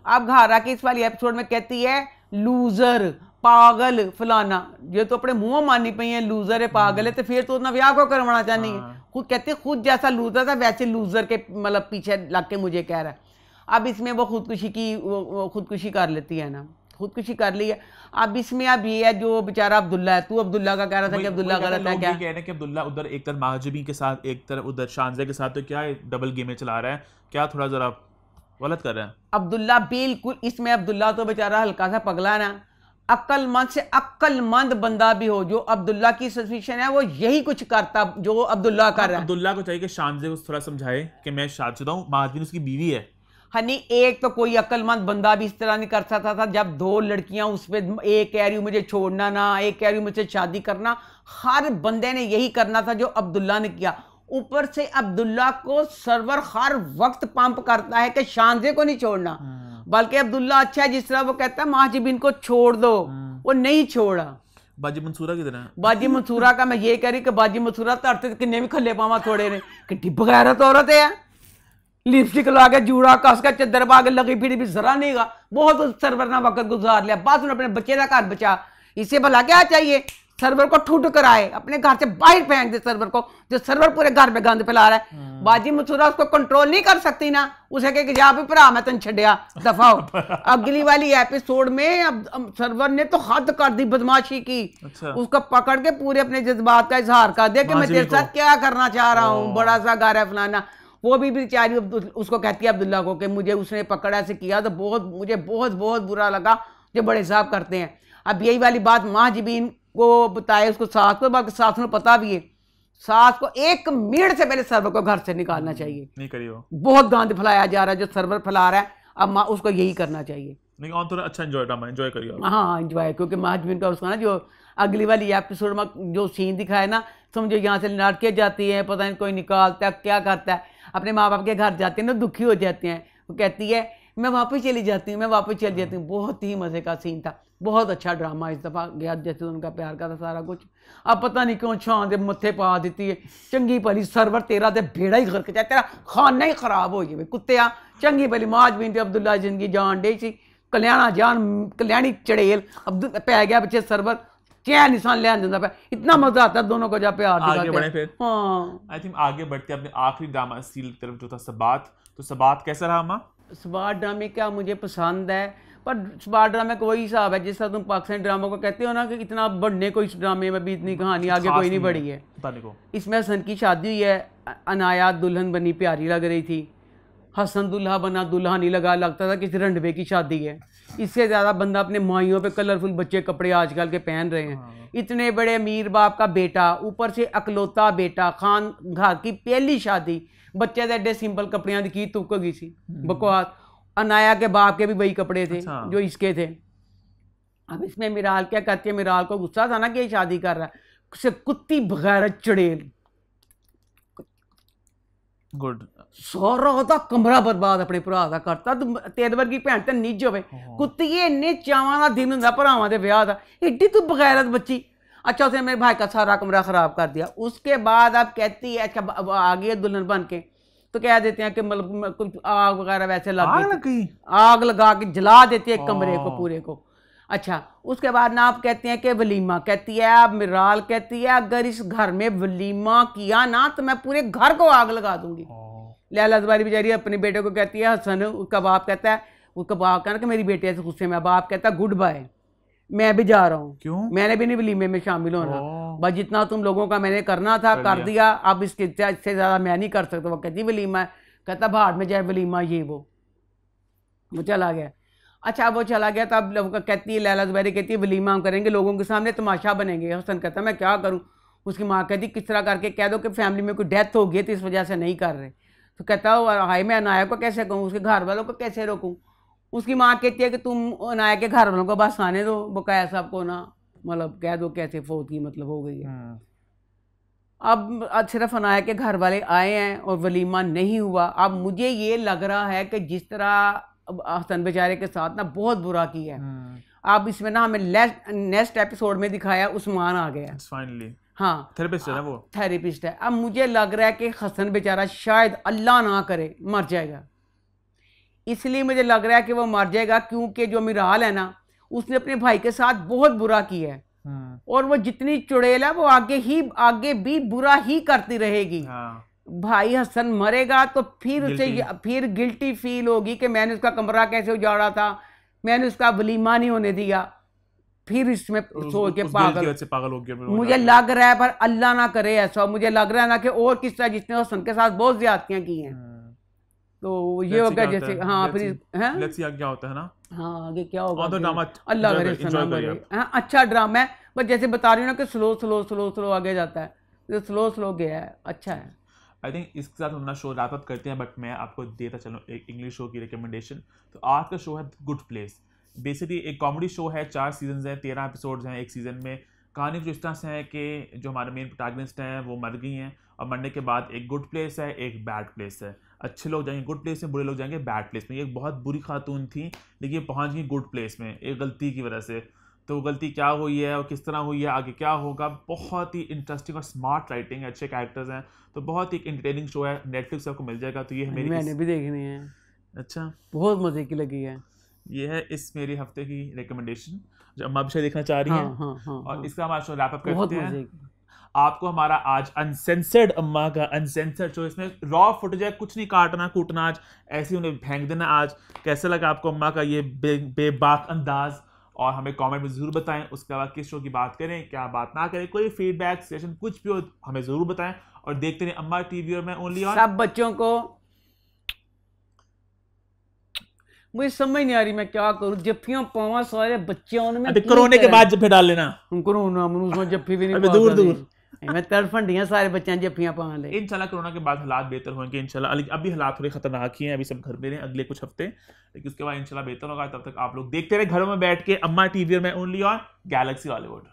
अब घर आके इस वाली एपिसोड में कहती है लूज़र, पागल, फलाना। ये तो अपने मुंह मानी पई है लूजर है, पागल है, तो फिर तो ना ब्याह को करवाना चाहनी है। खुद कहते खुद जैसा लूजर था वैसे लूजर के मतलब पीछे लग के मुझे कह रहा है। अब इसमें वो खुदकुशी कर लेती है ना, खुदकुशी कर ली है। अब इसमें अब ये है जो बेचारा अब्दुल्ला है, तू अब्दुल्ला का कह रहा था कि अब्दुल्ला गलत है क्या? कह रहे हैं कि अब्दुल्ला उधर एक तरफ महाजबी के साथ, एक तरफ उधर शानजे के साथ, तो क्या डबल गेम चला रहा है, क्या थोड़ा जरा गलत कर रहा है अब्दुल्ला? बिल्कुल, इसमें अब्दुल्ला तो बेचारा हल्का सा पगला ना, अक्लमंद से अक्लमंद बंदा भी हो, जो अब्दुल्ला की सस्पिशन है वो यही कुछ करता जो अब्दुल्ला कर रहा है। अब्दुल्ला को चाहिए कि शानजे को थोड़ा समझाए कि मैं शादीशुदा हूं, महाजबीन उसकी बीवी है। हनी एक तो कोई अक्लमंद बंदा भी इस तरह नहीं कर सकता था। जब 2 लड़कियां उस पर, एक कह रही हूँ मुझे छोड़ना ना, एक कह रही हूँ मुझसे शादी करना, हर बंदे ने यही करना था जो अब्दुल्ला ने किया। ऊपर से अब्दुल्ला को सर्वर हर वक्त पंप करता है कि शानजे को नहीं छोड़ना, बल्कि अब्दुल्ला अच्छा है जिस तरह वो कहता है महाजिबीन को छोड़ दो, वो नहीं छोड़ा। बाजी मंसूरा की तरह। बाजी मंसूरा का मैं ये कह रही कि बाजी मंसूरा धरते किन्ने भी खले पावा थोड़े ने, कि बगैरत औरत है, लिपस्टिक ला के जूड़ा कस के चद्दर पा के लगी फिर भी जरा नहीं गा, बहुत सर्वर ना वक्त गुजार लिया। बाद में अपने बच्चे का घर बचा, इसे भला क्या चाहिए? सर्वर को ठुट कराए, अपने घर से बाहर फेंक दे सर्वर को, जो सर्वर पूरे घर में गंद फैला रहा है। बाजी मंसूरा उसको कंट्रोल नहीं कर सकती ना, उसे कह के जा भी भरा मैं तन छड़िया दफाओ। अगली वाली एपिसोड में अब सर्वर ने तो हद कर दी बदमाशी की। अच्छा। उसको पकड़ के पूरे अपने जज्बात का इजहार कर दिया कि मैं तेरे साथ क्या करना चाह रहा हूँ, बड़ा सा घर है फलाना। वो भी बेचारी उसको कहती है अब्दुल्ला को कि मुझे उसने पकड़ा से किया तो मुझे बहुत बहुत बुरा लगा जो बड़े साहब करते हैं। अब यही वाली बात महाजिबीन को बताए उसको सास को, बल्कि सास को पता भी है, सास को 1 मिनट से पहले सर्वर को घर से निकालना चाहिए। नहीं करियो, बहुत गांद फैलाया जा रहा है जो सर्वर फैला रहा है, अब उसको यही करना चाहिए। नहीं और थोड़ा अच्छा एंजॉय करियो। हाँ एंजॉय, क्योंकि महाजिबीन का उसका ना जो अगली वाली एपिसोड में जो सीन दिखाया ना, समझो यहाँ से लड़के जाती है, पता नहीं कोई निकालता है क्या करता है, अपने माँ बाप के घर जाते हैं ना, दुखी हो जाते हैं। वो कहती है मैं वापस चली जाती हूँ, मैं वापस चली जाती हूँ। बहुत ही मज़े का सीन था, बहुत अच्छा ड्रामा इस दफ़ा गया, जैसे उनका प्यार का था सारा कुछ। अब पता नहीं क्यों छां दे मत्थे पा देती है। चंगी भली सर्वर तेरा तो बेड़ा ही गर्क जाए, तेरा खाना ही खराब हो जाए कुत्तिया। चंगी भली महाजिबीन अब्दुल्ला जिंदगी जान डे सी, कल्याणी चड़ेल पै गया बच्चे सर्वर, चैन निशान ले देता पे। इतना मजा आता है दोनों को जब प्यार आगे बढ़े फिर। हाँ आई थिंक आगे बढ़ते अपने आखिरी ड्रामा सील की तरफ जो था सबात। तो सबात कैसा रहा माँ? सबात ड्रामे क्या मुझे पसंद है, पर सबात ड्रामे का वही हिसाब है जिस तरह तुम पाकिस्तानी ड्रामा को कहते हो ना कि इतना बढ़ने को इस ड्रामे में भी इतनी कहानी आगे कोई नहीं बढ़ी है। इसमें हसन की शादी हुई है, अनाया दुल्हन बनी प्यारी लग रही थी, हसन दुल्हा बना दूल्हा नहीं लगा, लगता था किसी रंडवे की शादी है। इससे ज़्यादा बंदा अपने माइयों पे कलरफुल बच्चे कपड़े आजकल के पहन रहे हैं। इतने बड़े अमीर बाप का बेटा, ऊपर से अकलौता बेटा, खान घर की पहली शादी, बच्चे तो एडे सिंपल कपड़ियाँ की तुक गई सी बकवास। अनाया के बाप के भी वही कपड़े थे जो इसके थे। अब इसमें मिराल क्या करती है, मिराल को गुस्सा था ना कि ये शादी कर रहा है, कुत्ती बगैर चड़ेल गुड सारा होता कमरा बर्बाद अपने भरा का करता। तेरे वर्गी भैन तो निज होवे, कुत्तिए इन्ने चावां दा दिन हुंदा भरावां दे ब्याह दा, एड्डी तू बगैरत बच्ची। अच्छा उसने मेरे भाई का सारा कमरा खराब कर दिया। उसके बाद अब कहती है अच्छा आ गई दुल्हन बन के, तो कह देते हैं कि मतलब कुछ आग वगैरह वैसे लग गई, आग लगा के जला देती है कमरे को पूरे को। अच्छा उसके बाद ना आप कहते हैं कि वलीमा, कहती है अब मिराल कहती है अगर इस घर में वलीमा किया ना तो मैं पूरे घर को आग लगा दूंगी। लैला ज़ुबैरी बेचारी अपने बेटे को कहती है, हसन उसका बाप कहता है, उसका बाप कहना कि मेरी बेटी ऐसे गुस्से में, बाप कहता है गुड बाय मैं भी जा रहा हूँ। क्यों? मैंने भी नहीं वलीमे में शामिल होना, बस जितना तुम लोगों का मैंने करना था कर दिया, अब इससे ज़्यादा मैं नहीं कर सकता। वो कहती वलीमा है, कहता भाड़ में जाए वलीमा ये वो चला गया। अच्छा वो चला गया तब लोग कहती है, लैला ज़ुबैरी कहती है वलीमा हम करेंगे, लोगों के सामने तमाशा बनेंगे। हसन कहता मैं क्या करूँ? उसकी माँ कहती किस तरह करके कह दो कि फैमिली में कोई डेथ हो गई तो इस वजह से नहीं कर रहे। तो कहता हाय मैं अनाया को कैसे कहूँ, उसके घर वालों को कैसे रोकूँ? उसकी माँ कहती है कि तुम अनाया के घर वालों को बस आने दो, बकाया सबको ना मतलब कह दो कैसे फौत की मतलब हो गई है। अब सिर्फ अनाया के घर वाले आए हैं और वलीमा नहीं हुआ। अब मुझे ये लग रहा है कि जिस तरह हसन बेचारे के साथ ना बहुत बुरा किया है, अब इसमें ना हमें नेक्स्ट एपिसोड में दिखाया उस्मान आ गया फाइनली। हाँ थेरेपिस्ट है ना वो, थेरेपिस्ट है। अब मुझे लग रहा है कि हसन बेचारा शायद अल्लाह ना करे मर जाएगा, इसलिए मुझे लग रहा है कि वो मर जाएगा, क्योंकि जो मिराल है ना उसने अपने भाई के साथ बहुत बुरा किया है और वो जितनी चुड़ैल है वो आगे भी बुरा ही करती रहेगी। भाई हसन मरेगा तो फिर उसे फिर गिल्टी फील होगी कि मैंने उसका कमरा कैसे उजाड़ा था, मैंने उसका वलीमा नहीं होने दिया, फिर इसमें सोच के पागल हो गया मुझे लग रहा है। पर अल्लाह ना करे ऐसा, मुझे लग रहा है ना कि और किस तरह जिसने हसन के साथ बहुत ज्यादतियां की हैं तो ये होगा जैसे हाँ फिर क्या होता है ना, हाँ आगे क्या होगा अल्लाह करे। हाँ अच्छा ड्रामा है, बस जैसे बता रही हूँ ना कि स्लो आगे जाता है, स्लो गया है, अच्छा है। आई थिंक इसके साथ हम अपना शो रैप अप करते हैं, बट मैं आपको देता चलूँ एक इंग्लिश शो की रिकमेंडेशन। तो आज का शो है गुड प्लेस। बेसिकली एक कॉमेडी शो है, 4 सीजन हैं, 13 एपिसोड्स हैं एक सीज़न में। कहानी कुछ इस तरह से है कि जो हमारे मेन प्रोटैगनिस्ट हैं वो मर गई हैं, और मरने के बाद एक गुड प्लेस है, एक बैड प्लेस है। अच्छे लोग जाएंगे गुड प्लेस में, बुरे लोग जाएंगे बैड प्लेस में। ये एक बहुत बुरी खातून थी, लेकिन ये पहुंच गई गुड प्लेस में एक गलती की वजह से। तो वो गलती क्या हुई है और किस तरह हुई है, आगे क्या होगा, बहुत ही इंटरेस्टिंग और स्मार्ट राइटिंग, अच्छे कैरेक्टर्स हैं। तो बहुत ही इंटरटेनिंग शो है, नेटफ्लिक्स आपको मिल जाएगा। तो ये है मेरी मैंने भी देखनी है, अच्छा, बहुत मजे की लगी है। ये है इस मेरे हफ्ते की रिकमेंडेशन जो अम्मा भी शायद देखना चाह रही हाँ हैं। हाँ हाँ और हाँ, इसका हमारा शो रैप अप बहुत करते मजे हैं। की। आपको हमारा आज अनसेंसर्ड अम्मा का अनसेंसर्ड शो, इसमें रॉ फुटेज है, कुछ नहीं काटना कूटना, आज ऐसे ही उन्हें फेंक देना। आज कैसा लगा आपको अम्मा का ये बेबाक अंदाज, और हमें कमेंट में ज़रूर बताएं। उसके बाद किस शो की बात करें, क्या बात ना करें, कोई फीडबैक सेशन कुछ भी हो हमें ज़रूर बताएं। और देखते रहे अम्मा टीवी, और मैं ओनली ऑन। सब बच्चों को, मुझे समझ नहीं आ रही मैं क्या करूं, जफ्फियां पावा सारे बच्चों में। अभी कोरोना के बाद जब डाल लेना, कोरोना मनुष्य जफ्फी भी नहीं अबे पा दूर सकदी। दूर। मैं तड़फंडियां सारे बच्चों जफ्फियां पा ले। इंशाल्लाह कोरोना के बाद हालात बेहतर होंगे इंशाल्लाह। अभी हालात थोड़े खतरनाक ही हैं, अभी सब घर में हैं अगले कुछ हफ्ते, लेकिन उसके बाद इंशाल्लाह बेहतर होगा। तब तक आप लोग देखते रहे घरों में बैठ के अम्मा टीवी, और मैं ओनली ऑन गैलेक्सी हॉलीवुड।